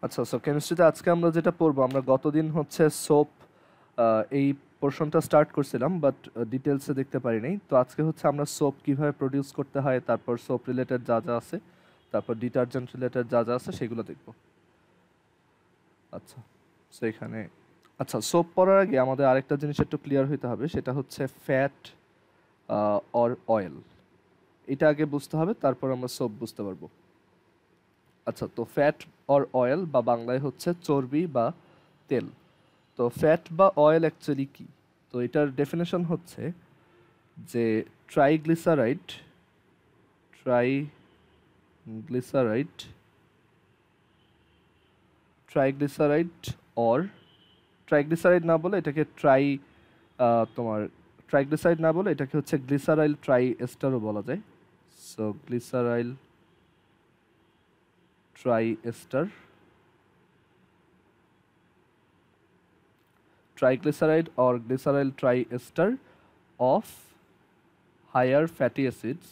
আচ্ছা, সো কেমিস্ট্রিতে আজকে আমরা যেটা পড়বো, আমরা গতদিন হচ্ছে সোপ এই পোর্শনটা স্টার্ট করছিলাম, বাট ডিটেলসে দেখতে পারি নাই। তো আজকে হচ্ছে আমরা সোপ কিভাবে প্রডিউস করতে হয়, তারপর সোপ রিলেটেড যা যা আছে, তারপর ডিটারজেন্ট রিলেটেড যা যা আছে সেগুলো দেখব। আচ্ছা, সো এখানে আচ্ছা, সোপ পড়ার আগে আমাদের আরেকটা জিনিস একটু ক্লিয়ার হইতে হবে, সেটা হচ্ছে ফ্যাট অর অয়েল। এটা আগে বুঝতে হবে, তারপর আমরা সোপ বুঝতে পারবো। আচ্ছা, তো ফ্যাট অর অয়েল বা বাংলায় হচ্ছে চর্বি বা তেল। তো ফ্যাট বা অয়েল অ্যাকচুয়ালি কি? তো এটার ডেফিনেশন হচ্ছে যে triglyceride triglyceride triglyceride or triglyceride না বলে এটাকে তোমার ট্রাইগ্লিসারাইড না বলে এটাকে হচ্ছে গ্লিসারাইল ট্রাই এস্টারও বলা যায়। So glyceryl triester, triglyceride or glyceryl triester of higher fatty acids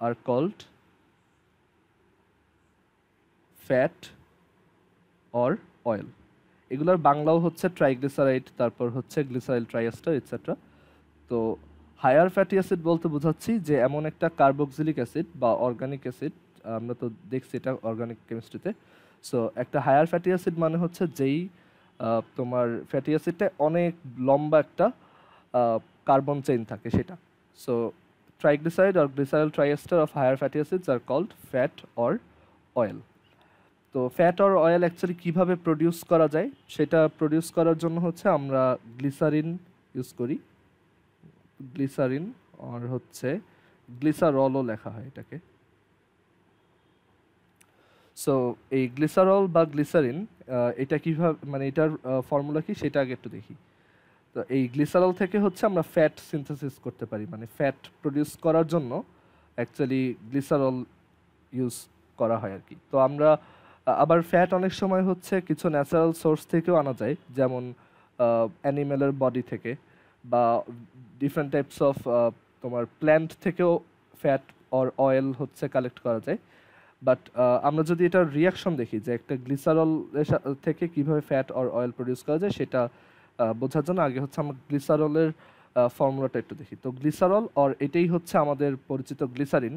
are called fat or oil. এগুলোর বাংলাও হচ্ছে ট্রাইগ্লিসারাইড, তারপর হচ্ছে গ্লিসারাইল ট্রাইএস্টার এটসেট্রা। তো হায়ার ফ্যাটি অ্যাসিড বলতে বোঝাচ্ছি যে এমন একটা কার্বক্সিলিক অ্যাসিড বা অর্গানিক অ্যাসিড, আমরা তো দেখছি এটা অর্গানিক কেমিস্ট্রিতে। সো একটা হায়ার ফ্যাটি অ্যাসিড মানে হচ্ছে যেই তোমার ফ্যাটি অ্যাসিডটা অনেক লম্বা একটা কার্বন চেইন থাকে সেটা। So triglyceride or glyceryl triester of higher fatty acids are called fat or oil. তো ফ্যাট অর অয়েল অ্যাকচুয়ালি কীভাবে প্রডিউস করা যায়, সেটা প্রডিউস করার জন্য হচ্ছে আমরা গ্লিসারিন ইউজ করি। গ্লিসারিন আর হচ্ছে গ্লিসারলও লেখা হয় এটাকে। সো এই গ্লিসারল বা গ্লিসারিন এটা কীভাবে, মানে এটার ফর্মুলা কি সেটা আগে একটু দেখি। তো এই গ্লিসারল থেকে হচ্ছে আমরা ফ্যাট সিনথেসিস করতে পারি, মানে ফ্যাট প্রডিউস করার জন্য অ্যাকচুয়ালি গ্লিসারল ইউজ করা হয় আর কি। তো আমরা আবার ফ্যাট অনেক সময় হচ্ছে কিছু ন্যাচারাল সোর্স থেকেও আনা যায়, যেমন অ্যানিমেলের বডি থেকে বা ডিফারেন্ট টাইপস অফ তোমার প্ল্যান্ট থেকেও ফ্যাট অর অয়েল হচ্ছে কালেক্ট করা যায়। বাট আমরা যদি এটার রিয়াকশন দেখি যে একটা গ্লিসারল থেকে কিভাবে ফ্যাট অর অয়েল প্রডিউস করা যায়, সেটা বোঝার জন্য আগে হচ্ছে আমরা গ্লিসারলের ফর্মুলাটা একটু দেখি। তো গ্লিসারল অর এটাই হচ্ছে আমাদের পরিচিত গ্লিসারিন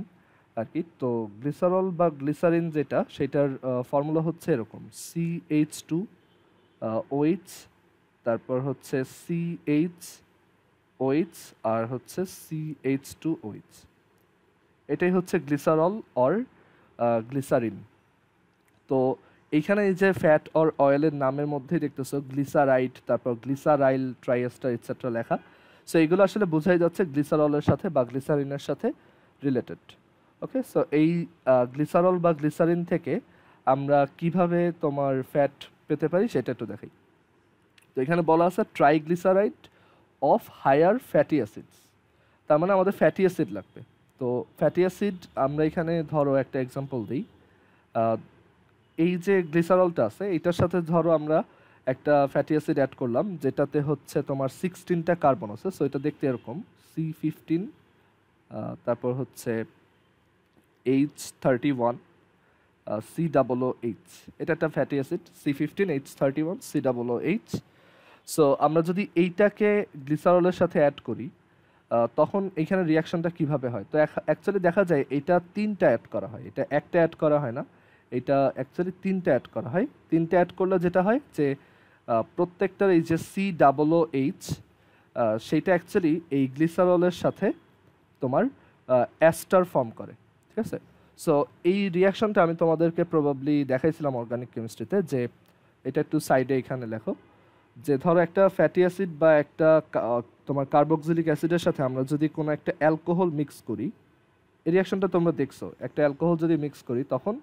আর কি। তো গ্লিসারল বা গ্লিসারিন যেটা, সেটার ফর্মুলা হচ্ছে এরকম: CH2 OH, তারপর হচ্ছে CH OH, আর হচ্ছে CH2OH। এটাই হচ্ছে গ্লিসারল অর গ্লিসারিন। তো এইখানে এই যে ফ্যাট অর অয়েলের নামের মধ্যেই দেখতেছো গ্লিসারাইড, তারপর গ্লিসারাইল ট্রাইএস্টার এটসেট্রা লেখা। সো এইগুলো আসলে বোঝাই যাচ্ছে গ্লিসারলের সাথে বা গ্লিসারিনের সাথে রিলেটেড। ওকে, সো এই গ্লিসারল বা গ্লিসারিন থেকে আমরা কিভাবে তোমার ফ্যাট পেতে পারি সেটা একটু দেখাই। তো এখানে বলা আছে triglyceride of higher fatty acids, তার মানে আমাদের ফ্যাটি অ্যাসিড লাগবে। তো ফ্যাটি অ্যাসিড আমরা এখানে ধরো একটা এক্সাম্পল দিই। এই যে গ্লিসারলটা আছে এটার সাথে ধরো আমরা একটা ফ্যাটি অ্যাসিড অ্যাড করলাম, যেটাতে হচ্ছে তোমার 16টা কার্বন আছে। সো এটা দেখতে এরকম C15, তারপর হচ্ছে H31 COOH। এটা একটা fatty acid C15H31 COOH। So আমরা যদি এইটাকে গ্লিসারলের সাথে অ্যাড করি, তখন এইখানে রিয়াকশনটা কিভাবে হয়? তো অ্যাকচুয়ালি দেখা যায় এটা তিনটা অ্যাড করা হয়, এটা একটা অ্যাড করা হয় না, এটা অ্যাকচুয়ালি তিনটা অ্যাড করা হয়। তিনটা অ্যাড করলে যেটা হয় যে প্রত্যেকটার এই যে COOH সেইটা অ্যাকচুয়ালি এই গ্লিসারলের সাথে তোমার অ্যাস্টার ফর্ম করে, ঠিক আছে? সো এই রিয়াকশনটা আমি তোমাদেরকে প্রবাবলি দেখাইছিলাম অর্গানিক কেমিস্ট্রিতে, যে এটা একটু সাইডে এখানে লেখো, যে ধরো একটা ফ্যাটি অ্যাসিড বা একটা তোমার কার্বক্সিলিক অ্যাসিডের সাথে আমরা যদি কোনো একটা অ্যালকোহল মিক্স করি, এই রিয়াকশনটা তোমরা দেখছো, একটা অ্যালকোহল যদি মিক্স করি তখন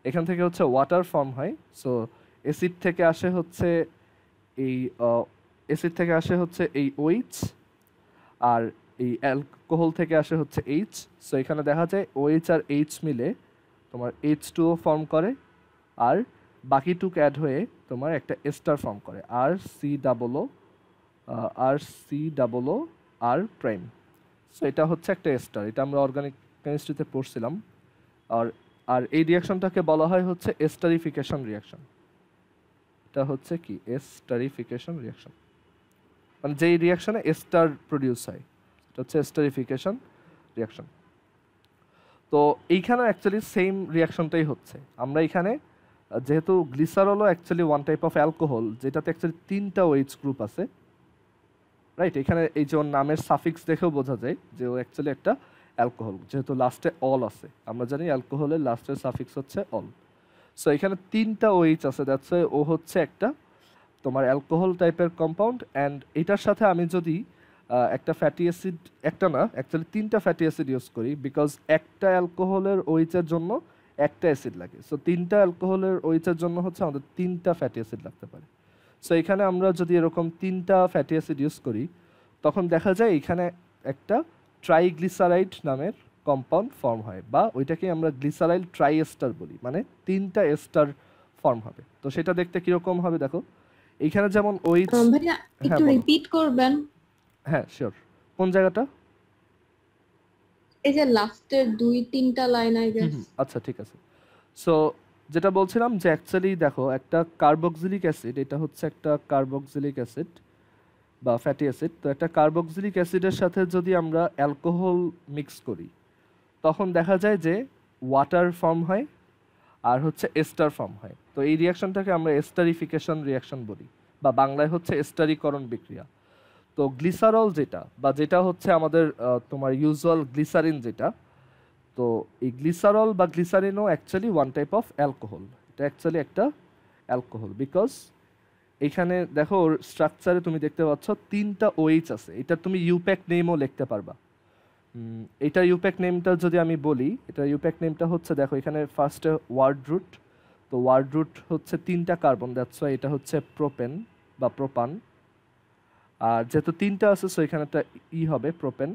এখান থেকে হচ্ছে ওয়াটার ফর্ম হয়। সো অ্যাসিড থেকে আসে হচ্ছে এই OH, আর এই অ্যালকোহল থেকে আসে হচ্ছে H। সো এখানে দেখা যায় OH আর H মিলে তোমার H2O ফর্ম করে, আর বাকি টুক অ্যাড হয়ে তোমার একটা এস্টার ফর্ম করে RCOO আর প্রাইম। সো এটা হচ্ছে একটা এস্টার, এটা আমরা অর্গানিক কেমিস্ট্রিতে পড়ছিলাম। আর আর এই রিয়াকশনটাকে বলা হয় হচ্ছে এস্টারিফিকেশন রিয়াকশন। এটা হচ্ছে কি এস্টারিফিকেশন রিয়াকশন, মানে যেই রিয়াকশনে এস্টার প্রডিউস হয় এটা হচ্ছে এস্টারিফিকেশন রিয়াকশন। তো এইখানে অ্যাকচুয়ালি সেম রিয়াকশনটাই হচ্ছে। আমরা এখানে যেহেতু গ্লিসারলও actually one type of alcohol, যেটাতে অ্যাকচুয়ালি 3টা OH গ্রুপ আছে, রাইট? এখানে এই যে ওর নামের সাফিক্স দেখেও বোঝা যায় যে ও অ্যাকচুয়ালি একটা অ্যালকোহল, যেহেতু লাস্টে অল আছে। আমরা জানি অ্যালকোহলের লাস্টের সাফিক্স হচ্ছে অল। সো এখানে 3টা OH আছে, দ্যাটস ওয়াই ও হচ্ছে একটা তোমার অ্যালকোহল টাইপের কম্পাউন্ড। অ্যান্ড এটার সাথে আমি যদি একটা ফ্যাটি অ্যাসিড, একটা না অ্যাকচুয়ালি 3টা ফ্যাটি অ্যাসিড ইউজ করি, বিকজ একটা অ্যালকোহলের OH-এর জন্য একটা অ্যাসিড লাগে। সো 3টা অ্যালকোহলের OH-এর জন্য হচ্ছে আমাদের 3টা ফ্যাটি অ্যাসিড লাগতে পারে। সো এখানে আমরা যদি এরকম 3টা ফ্যাটি অ্যাসিড ইউজ করি, তখন দেখা যায় এখানে একটা ট্রাইগ্লিসারাইড নামের কম্পাউন্ড ফর্ম হয়, বা ওইটাকে আমরা গ্লিসারাইল ট্রাইএস্টার বলি, মানে 3টা এস্টার ফর্ম হবে। তো সেটা দেখতে কিরকম হবে দেখো, এইখানে যেমন OH। ভাইয়া একটু রিপিট করবেন? হ্যাঁ শিওর। কোন জায়গাটা? এই যে লাস্টের 2-3টা লাইন আই গেস। আচ্ছা ঠিক আছে। সো যেটা বলছিলাম যে অ্যাকচুয়ালি দেখো একটা কার্বক্সিলিক অ্যাসিড, এটা হচ্ছে একটা কার্বক্সিলিক অ্যাসিড বা ফ্যাটি অ্যাসিড। তো একটা কার্বক্সিলিক অ্যাসিডের সাথে যদি আমরা অ্যালকোহল মিক্স করি, তখন দেখা যায় যে ওয়াটার ফর্ম হয় আর হচ্ছে এস্টার ফর্ম হয়। তো এই রিয়াকশনটাকে আমরা এস্টারিফিকেশন রিয়াকশন বলি, বা বাংলায় হচ্ছে এস্টারিকরণ বিক্রিয়া। তো গ্লিসারল যেটা, বা যেটা হচ্ছে আমাদের তোমার ইউজুয়াল গ্লিসারিন যেটা, তো এই গ্লিসারল বা গ্লিসারিনও actually one type of alcohol. এটা অ্যাকচুয়ালি একটা অ্যালকোহল, বিকজ এখানে দেখো ওর স্ট্রাকচারে তুমি দেখতে পাচ্ছ 3টা OH আছে। এটা তুমি ইউপ্যাক নেমও লিখতে পারবা। এটা ইউপ্যাক নেমটা যদি আমি বলি, এটা ইউপ্যাক নেমটা হচ্ছে দেখো এখানে ফার্স্টে ওয়ার্ড রুট। তো ওয়ার্ড রুট হচ্ছে 3টা কার্বন, দ্যাটস ওয়াই এটা হচ্ছে প্রোপেন বা প্রোপান। আর যেহেতু 3টা আছে সো এখানে একটা হবে প্রোপেন।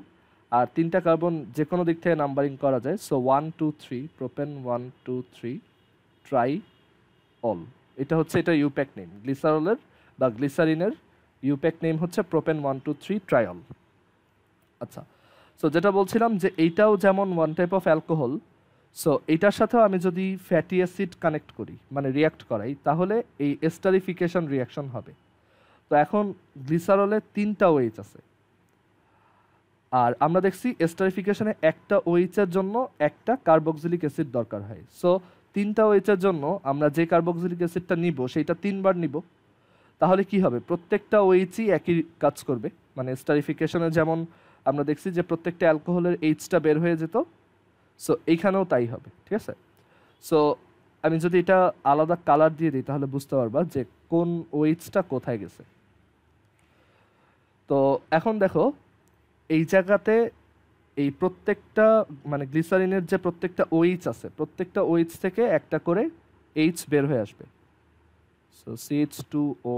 আর 3টা কার্বন যে কোনো দিক থেকে নাম্বারিং করা যায়। So 1 2 3 propane, 1 2 3 try all. এটা হচ্ছে এটা ইউপ্যাক নেম গ্লিসারলের বা গ্লিসারিনের। ইউপ্যাক নেম হচ্ছে প্রোপেন 1 2 3 ট্রাইঅল। আচ্ছা, সো যেটা বলছিলাম যে এইটাও যেমন one type of alcohol, so এইটার সাথেও আমি যদি ফ্যাটি অ্যাসিড কানেক্ট করি, মানে রিয়াক্ট করাই, তাহলে এই এস্টারিফিকেশন রিয়াকশন হবে। তো এখন গ্লিসারলে 3টা OH আছে, আর আমরা দেখছি এস্টারিফিকেশনে একটা OH-এর জন্য একটা কার্বক্সিলিক অ্যাসিড দরকার হয়। সো 3টা OH-এর জন্য আমরা যে কার্বক্সিলিক অ্যাসিডটা নিব সেইটা 3বার নিব। তাহলে কি হবে, প্রত্যেকটা OH-ই একই কাজ করবে। মানে এস্টারিফিকেশনে যেমন আমরা দেখছি যে প্রত্যেকটা অ্যালকোহলের H-টা বের হয়ে যেত, সো এইখানেও তাই হবে, ঠিক আছে? সো আমি যদি এটা আলাদা কালার দিয়ে দিই তাহলে বুঝতে পারবা যে কোন OH-টা কোথায় গেছে। তো এখন দেখো এই জায়গাতে এই প্রত্যেকটা মানে গ্লিসারিনের যে প্রত্যেকটা OH আছে, প্রত্যেকটা OH থেকে একটা করে H বের হয়ে আসবে। সো CH2O,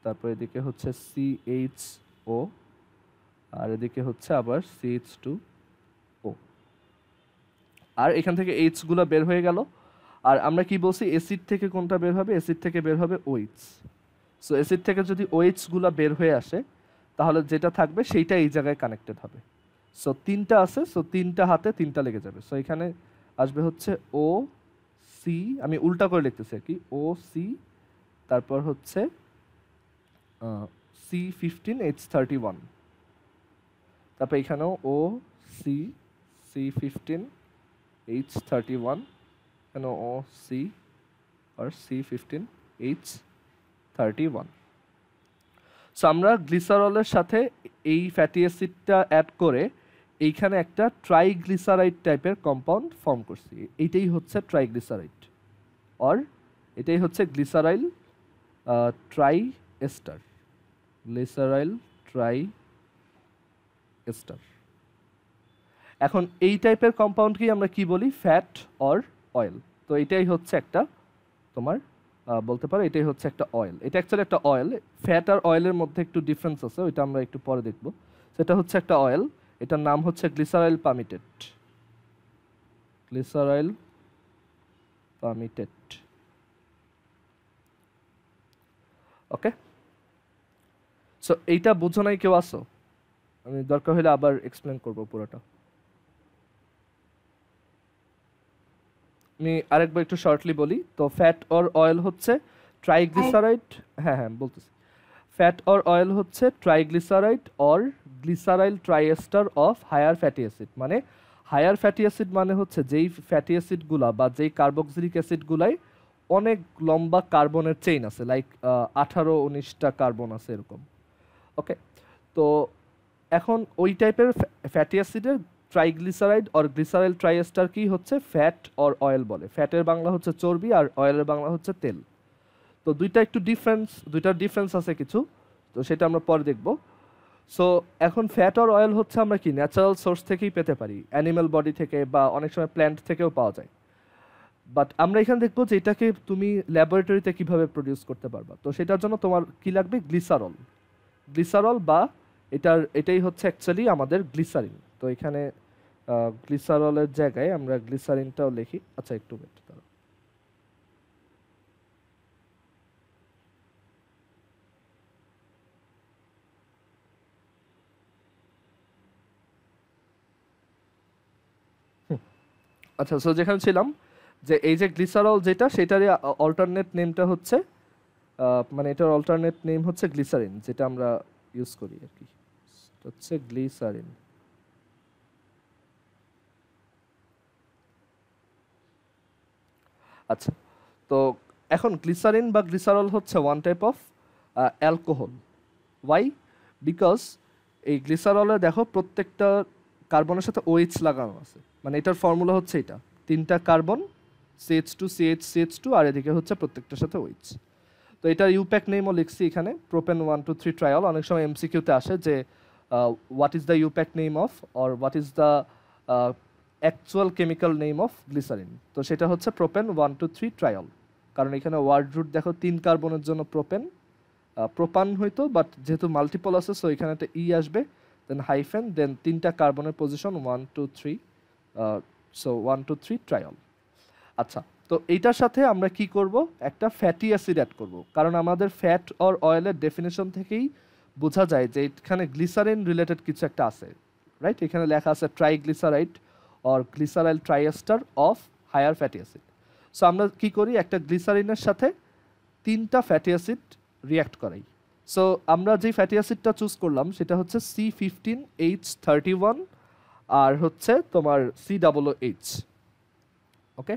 তারপর এদিকে হচ্ছে CHO, আর এদিকে হচ্ছে আবার CH2O। আর এখান থেকে H গুলো বের হয়ে গেল। আর আমরা কি বলছি, অ্যাসিড থেকে কোনটা বের হবে? অ্যাসিড থেকে বের হবে OH। সো অ্যাসিড থেকে যদি OH গুলো বের হয়ে আসে, তাহলে যেটা থাকবে সেইটা এই জায়গায় কানেক্টেড হবে। সো 3টা আছে, সো 3টা হাতে 3টা লেগে যাবে। সো এখানে আসবে হচ্ছে OC, আমি উল্টা করে লিখতেছি আর কি, OC, তারপর হচ্ছে C15H31, তারপর এখানেও OC, C15H31, এখানে OC আর C15H31। সো আমরা গ্লিসারলের সাথে এই ফ্যাটি অ্যাসিডটা অ্যাড করে এইখানে একটা ট্রাইগ্লিসারাইড টাইপের কম্পাউন্ড ফর্ম করছি। এইটাই হচ্ছে ট্রাইগ্লিসারাইড, অর এটাই হচ্ছে গ্লিসারাইল ট্রাই এস্টার, গ্লিসারাইল ট্রাই এস্টার। এখন এই টাইপের কম্পাউন্ডকেই আমরা কি বলি? Fat or oil. তো এটাই হচ্ছে একটা তোমার বলতে পারো এটাই হচ্ছে একটা অয়েল। এটা অ্যাকচুয়ালি একটা অয়েল। ফ্যাট আর অয়েলের মধ্যে একটু ডিফারেন্স আছে, ওইটা আমরা একটু পরে দেখব। সেটা হচ্ছে একটা অয়েল, এটার নাম হচ্ছে গ্লিসারাইল পামিটেট, গ্লিসারাইল পামিটেট। ওকে, সো এইটা বুঝো নাই কেউ আসো? আমি দরকার হলে আবার এক্সপ্লেন করবো পুরোটা। আমি আরেকবার একটু শর্টলি বলি। তো ফ্যাট অর অয়েল হচ্ছে ট্রাইগ্লিসারাইড। হ্যাঁ হ্যাঁ বলতেছি। ফ্যাট অর অয়েল হচ্ছে triglyceride or glyceryl triester of higher fatty acid. মানে হায়ার ফ্যাটি অ্যাসিড মানে হচ্ছে যেই ফ্যাটি অ্যাসিডগুলা বা যেই কার্বক্সিলিক অ্যাসিডগুলাই অনেক লম্বা কার্বনের চেইন আছে, লাইক 18-19টা কার্বন আছে এরকম। ওকে, তো এখন ওই টাইপের ফ্যাটি অ্যাসিডের ট্রাইগ্লিসারাইড অর গ্লিসারাইল ট্রাইএস্টার কি হচ্ছে ফ্যাট অর অয়েল বলে। ফ্যাটের বাংলা হচ্ছে চর্বি আর অয়েলের বাংলা হচ্ছে তেল। তো দুইটার ডিফারেন্স আছে কিছু, তো সেটা আমরা পরে দেখব। সো এখন ফ্যাট অর অয়েল হচ্ছে আমরা কি ন্যাচারাল সোর্স থেকেই পেতে পারি, অ্যানিম্যাল বডি থেকে বা অনেক সময় প্ল্যান্ট থেকেও পাওয়া যায়। বাট আমরা এখানে দেখবো যে এটাকে তুমি ল্যাবরেটরিতে কিভাবে প্রডিউস করতে পারবা। তো সেটার জন্য তোমার কি লাগবে, গ্লিসারল বা এটাই হচ্ছে অ্যাকচুয়ালি আমাদের গ্লিসারিন। তো এখানে গ্লিসারলের জায়গায় আমরা গ্লিসারিনটাও লিখি। আচ্ছা একটু wait করো। আচ্ছা, সো যেখানে ছিলাম যে এই যে গ্লিসারল যেটা সেটারই অল্টারনেট নেমটা হচ্ছে মানে এটার অল্টারনেট নেম হচ্ছে গ্লিসারিন, যেটা আমরা ইউজ করি আর কি, হচ্ছে গ্লিসারিন। আচ্ছা, তো এখন গ্লিসারিন বা গ্লিসারল হচ্ছে one type of alcohol. Why? Because এই গ্লিসারলে দেখো প্রত্যেকটা কার্বনের সাথে OH লাগানো আছে, মানে এটার ফর্মুলা হচ্ছে এটা, 3টা কার্বন CH2 CH CH2 আর এদিকে হচ্ছে প্রত্যেকটার সাথে OH। তো এটার ইউপ্যাক নেমও লিখছি এখানে, প্রোপেন 1 2 3 ট্রায়াল। অনেক সময় MCQতে আসে যে what is the IUPAC name of or what is the actual chemical name of glycerine. তো সেটা হচ্ছে প্রোপেন 1 2 3 ট্রায়াল, কারণ এখানে ওয়ার্ড রুট দেখো 3 কার্বনের জন্য প্রোপান হইতো, বাট যেহেতু মাল্টিপল আছে সো এখানে একটা আসবে, দেন হাইফেন, দেন 3টা কার্বনের পজিশন 1 2 3, সো 1 2 3 ট্রায়াল। আচ্ছা, তো এইটার সাথে আমরা কি করব, একটা ফ্যাটি অ্যাসিড অ্যাড করব, কারণ আমাদের ফ্যাট অর অয়েলের ডেফিনেশন থেকেই বোঝা যায় যে এখানে গ্লিসারিন রিলেটেড কিছু একটা আছে, রাইট? এখানে লেখা আছে triglyceride or glyceryl triester of higher fatty acid. So আমরা কি করি, একটা গ্লিসারিনের সাথে 3টা ফ্যাটি অ্যাসিড রিঅ্যাক্ট করাই। সো আমরা যে ফ্যাটি অ্যাসিডটা চুজ করলাম সেটা হচ্ছে C15H31 আর হচ্ছে তোমার COOH। ওকে,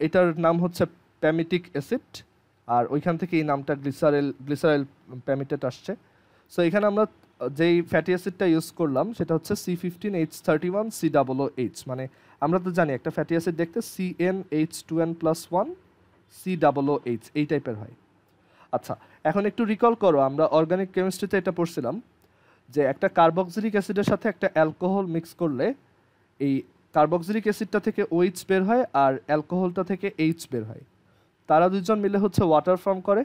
এটার নাম হচ্ছে প্যামিটিক অ্যাসিড, আর ওইখান থেকে এই নামটা গ্লিসারাইল প্যামিটেট আসছে। সো এখানে আমরা যেই ফ্যাটি অ্যাসিডটা ইউজ করলাম সেটা হচ্ছে C15H31 COOH। মানে আমরা তো জানি একটা ফ্যাটি অ্যাসিড দেখতে CnH2n+1 COOH এই টাইপের হয়। আচ্ছা, এখন একটু রিকল করো, আমরা অর্গানিক কেমিস্ট্রিতে এটা পড়ছিলাম যে একটা কার্বক্সিলিক অ্যাসিডের সাথে একটা অ্যালকোহল মিক্স করলে এই কার্বক্সিলিক অ্যাসিডটা থেকে OH বের হয় আর অ্যালকোহলটা থেকে H বের হয়। তারা দুজন মিলে হচ্ছে ওয়াটার ফর্ম করে,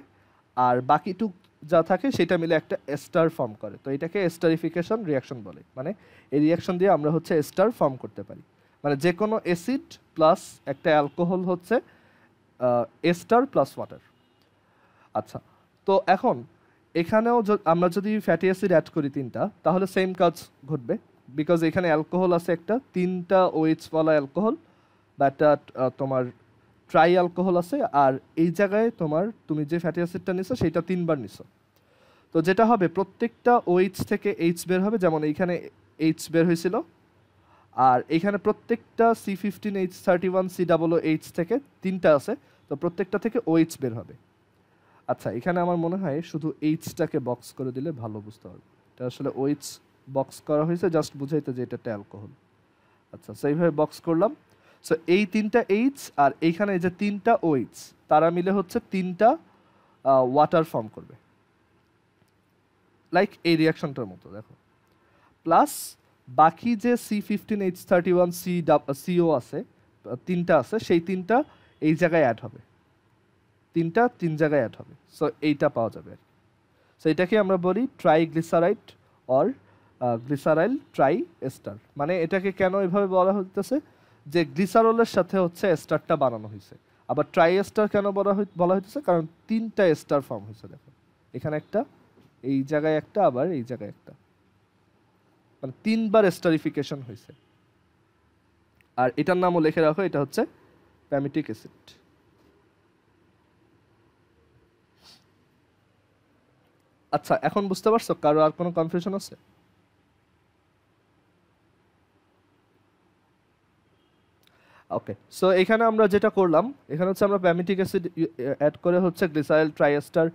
আর বাকিটুক যা থাকে সেটা মিলে একটা এস্টার ফর্ম করে। তো এটাকে এস্টারিফিকেশন রিয়াকশন বলে। মানে এই রিয়াকশন দিয়ে আমরা হচ্ছে এস্টার ফর্ম করতে পারি। মানে যে কোনো অ্যাসিড প্লাস একটা অ্যালকোহল হচ্ছে এস্টার প্লাস ওয়াটার। আচ্ছা, তো এখন এখানেও আমরা যদি ফ্যাটি অ্যাসিড অ্যাড করি 3টা, তাহলে সেম কাজ ঘটবে, বিকজ এখানে অ্যালকোহল আছে একটা, 3টা OH ওয়ালা অ্যালকোহল বা একটা তোমার ট্রাই অ্যালকোহল আছে, আর এই জায়গায় তুমি যে ফ্যাটি অ্যাসিডটা নিছো সেটা 3বার নিছো। তো যেটা হবে প্রত্যেকটা OH থেকে H বের হবে, যেমন এইখানে H বের হয়েছিল, আর এইখানে প্রত্যেকটা C15H31 COOH থেকে 3টা আছে, তো প্রত্যেকটা থেকে OH বের হবে। আচ্ছা, এখানে আমার মনে হয় শুধু এইচটাকে বক্স করে দিলে ভালো বুঝতে পারবে। এটা আসলে OH বক্স করা হয়েছে জাস্ট বুঝাইতে যে এটা একটা অ্যালকোহল। আচ্ছা, সো এইভাবে বক্স করলাম। সো এই 3টা H আর এইখানে এই যে 3টা OH, তারা মিলে হচ্ছে 3টা ওয়াটার ফর্ম করবে, লাইক এই রিয়াকশনটার মতো দেখো। প্লাস বাকি যে C15H31 CO আছে, 3টা আছে, সেই 3টা এই জায়গায় অ্যাড হবে, 3টা 3 জায়গায় অ্যাড হবে। সো এইটা পাওয়া যাবে আর কি। সো এটাকে আমরা বলি ট্রাইগ্লিসারাইড অর গ্লিসারাইল ট্রাই এস্টার। মানে এটাকে কেন এভাবে বলা হইতেছে, যে গ্লিসারলের সাথে হচ্ছে এস্টারটা বানানো হয়েছে। আবার ট্রাই এস্টার কেন বলা হইতেছে, কারণ 3টা এস্টার ফর্ম হয়েছে। দেখো এখানে একটা, এই জায়গায় একটা, আবার এই জায়গায় একটা, মানে 3বার এস্টারিফিকেশন হয়েছে। আর এটার নামও লিখে রাখো, এটা হচ্ছে প্যামিটিক অ্যাসিড। আচ্ছা, এখন বুঝতে পারছো? কারো আর কোনো কনফিউশন আছে? ওকে, সো এখানে আমরা যেটা করলাম, এখানে হচ্ছে আমরা প্যামিটিক অ্যাসিড অ্যাড করে হচ্ছে গ্লিসারাইল ট্রাইএস্টার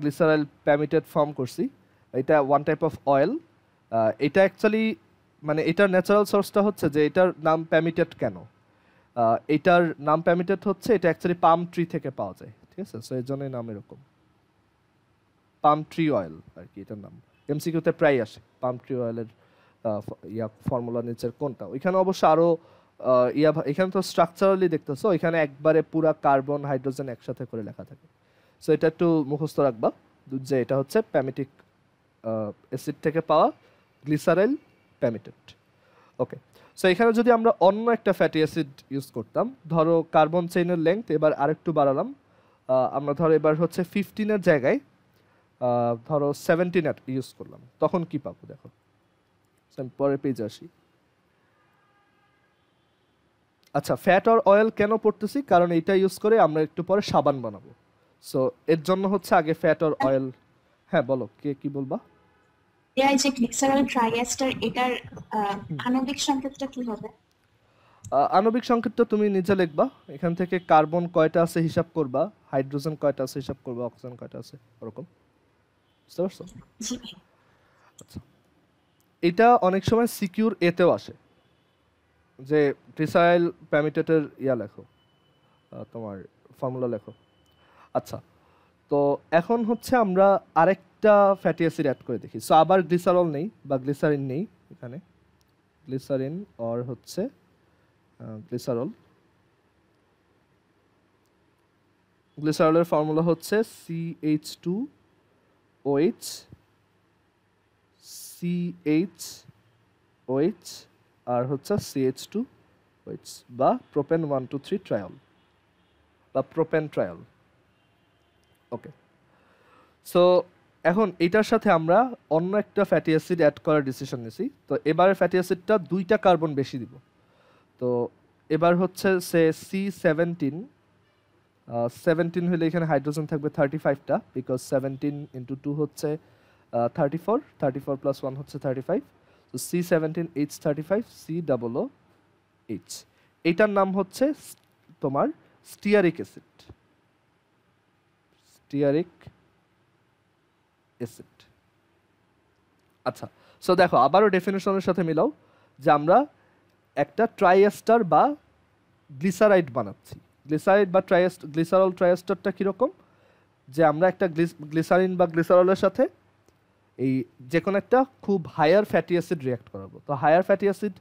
গ্লিসারাইল প্যামিটেট ফর্ম করছি। এটা ওয়ান টাইপ অফ অয়েল। এটা অ্যাকচুয়ালি মানে এটার ন্যাচারাল সোর্সটা হচ্ছে যে এটার নাম প্যামিটেট কেন। এটার নাম প্যামিটেট হচ্ছে এটা অ্যাকচুয়ালি পাম ট্রি থেকে পাওয়া যায়, ঠিক আছে? সো এর জন্যই নাম এরকম, পাম ট্রি অয়েল আর কি এটার নাম। এমসিকিউতে প্রায় আসে পাম ট্রি অয়েলের ফর্মুলা নিচের কোনটা। ওইখানে অবশ্য আরও এখানে তো স্ট্রাকচারালি দেখতেছো, এখানে একবারে পুরা কার্বন হাইড্রোজেন একসাথে করে লেখা থাকে। সো এটা একটু মুখস্থ রাখবা যে এটা হচ্ছে প্যামিটিক অ্যাসিড থেকে পাওয়া গ্লিসারাইল প্যামিটেট। ওকে, সো এখানে যদি আমরা অন্য একটা ফ্যাটি অ্যাসিড ইউজ করতাম, ধরো কার্বন চেইনের লেংথ এবার আরেকটু বাড়ালাম, আমরা ধরো এবার হচ্ছে 15-এর জায়গায় ধরো 17 ইউজ করলাম, তখন কি পাবো দেখো। পরের পেজে আসি। আচ্ছা, ফ্যাট আর অয়েল কেন পড়তেছি? কারণ এইটা ইউজ করে আমরা একটু পরে সাবান বানাবো। সো এর জন্য হচ্ছে আগে ফ্যাট আর অয়েল। হ্যাঁ বলো, কে কি বলবা? এই যে গ্লিসারল ট্রাইএস্টার, এটার আণবিক সংকেতটা কি হবে? আণবিক সংকেতটা তুমি নিজে লিখবা, এখান থেকে কার্বন কয়টা আছে হিসাব করবা, হাইড্রোজেন কয়টা আছে হিসাব করবা, অক্সিজেন কয়টা আছে, ওরকম। বুঝতে পারছো? জি। আচ্ছা, এটা অনেক সময় সিকিউর এতেও আসে যে গ্লিসারাইল প্যামিটেটের লেখো, তোমার ফর্মুলা লেখো। আচ্ছা, তো এখন হচ্ছে আমরা আরেকটা ফ্যাটি অ্যাসিড অ্যাড করে দেখি। সো আবার গ্লিসারল নেই বা গ্লিসারিন নেই এখানে, গ্লিসারিন আর হচ্ছে গ্লিসারল। গ্লিসারলের ফর্মুলা হচ্ছে CH2OH CHOH আর হচ্ছে CH2OH বা প্রোপেন 1,2,3 ট্রায়ল বা প্রোপেন ট্রায়ল। ওকে, সো এখন এটার সাথে আমরা অন্য একটা ফ্যাটি অ্যাসিড অ্যাড করার ডিসিশন নিছি। তো এবারে ফ্যাটি অ্যাসিডটা 2টা কার্বন বেশি দিব। তো এবার হচ্ছে সে C17, 17 হলে এখানে হাইড্রোজেন থাকবে 35টা, বিকজ 17 × 2 হচ্ছে 34, 34 + 1 হচ্ছে 35। তো C17H35 COOH, এইটার নাম হচ্ছে তোমার স্টিয়ারিক অ্যাসিড। Stearic acid. আচ্ছা, সো দেখো আবারও ডেফিনেশনের সাথে মিলাও যে আমরা একটা ট্রাইএস্টার বা গ্লিসারাইড বানাচ্ছি। গ্লিসারাইড বা গ্লিসারল ট্রাইএস্টারটা কীরকম, যে আমরা একটা গ্লিসারিন বা গ্লিসারলের সাথে এই যে কোনো একটা খুব হায়ার ফ্যাটি অ্যাসিড রিয়াক্ট করাবো। তো হায়ার ফ্যাটি অ্যাসিড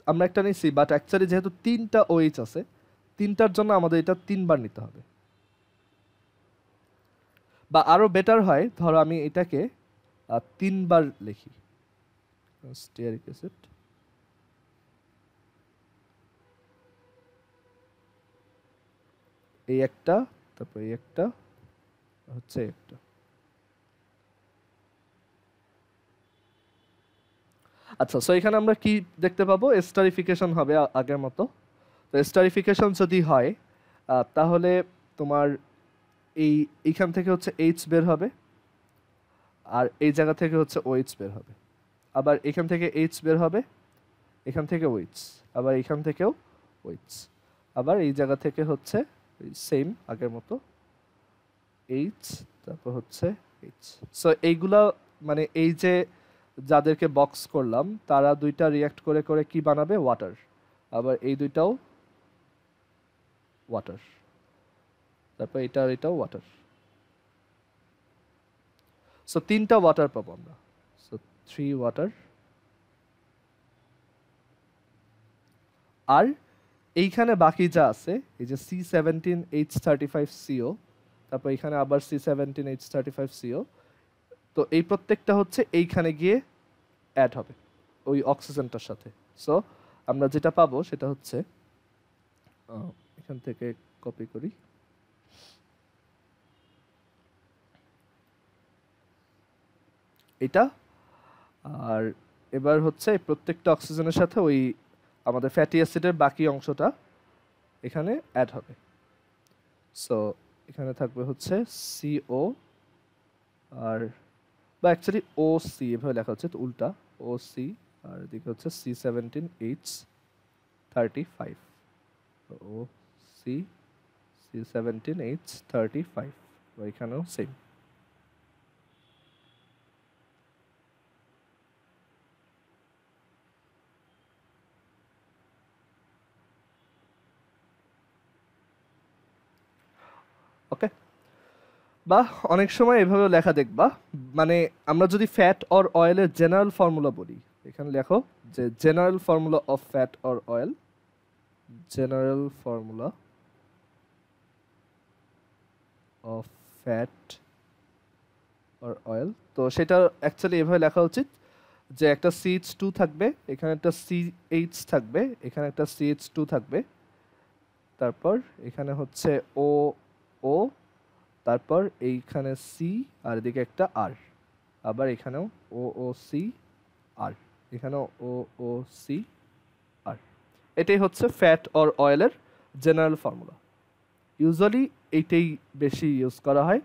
আমরা একটা নিচ্ছি, বাট অ্যাকচুয়ালি যেহেতু 3টা OH আছে, 3টার জন্য আমাদের এটা 3বার নিতে হবে। বা আরও বেটার হয়, ধরো আমি এটাকে 3বার লিখি, স্টিয়ারিক অ্যাসিড। এই একটা, তারপর এই একটা, হচ্ছে একটা। আচ্ছা, সো এখানে আমরা কি দেখতে পাবো? এস্টারিফিকেশন হবে আগের মতো। তো এস্টারিফিকেশন যদি হয় তাহলে তোমার এইখান থেকে হচ্ছে H বের হবে, আর এই জায়গা থেকে হচ্ছে OH বের হবে, আবার এখান থেকে H বের হবে, এখান থেকে OH, আবার এখান থেকেও OH, আবার এই জায়গা থেকে হচ্ছে সেম আগের মতো H, তারপর হচ্ছে H। সো এইগুলা মানে এই যে যাদেরকে বক্স করলাম তারা 2টা রিয়াক্ট করে করে কি বানাবে? ওয়াটার। আবার এই 2টাও ওয়াটার, তারপর এটা আর এটাও ওয়াটার। সো 3টা ওয়াটার পাবো আমরা। So 3 water. আর এইখানে বাকি যা আছে, এই যে C17H35CO, তারপর এখানে আবার C17H35CO, তো এই প্রত্যেকটা হচ্ছে এইখানে গিয়ে অ্যাড হবে ওই অক্সিজেনটার সাথে। সো আমরা যেটা পাবো সেটা হচ্ছে, এখান থেকে কপি করি, এটা। আর এবার হচ্ছে প্রত্যেকটা অক্সিজেনের সাথে ওই আমাদের ফ্যাটি অ্যাসিডের বাকি অংশটা এখানে অ্যাড হবে। সো এখানে থাকবে হচ্ছে CO আর বা অ্যাকচুয়ালি OC এভাবে লেখা হচ্ছে, তো উল্টা OC আর এদিকে হচ্ছে C17H35, OC C17H35 এখানেও সেম। ওকে, বা অনেক সময় এভাবে লেখা দেখবা, মানে আমরা যদি ফ্যাট অর অয়েলের জেনারেল ফর্মুলা বলি, এখানে লেখো যে general formula of fat or oil, general formula of fat or oil. তো সেটা অ্যাকচুয়ালি এভাবে লেখা উচিত যে একটা CH2 থাকবে, এখানে একটা CH থাকবে, এখানে একটা CH2 থাকবে, তারপর এখানে হচ্ছে O, তারপর এইখানে C আর এদিকে একটা R, আবার এখানেও OOC R, এখানেও OOC R। এটাই হচ্ছে ফ্যাট অর অয়েলের জেনারেল ফর্মুলা। ইউজুয়ালি এইটাই বেশি ইউজ করা হয়,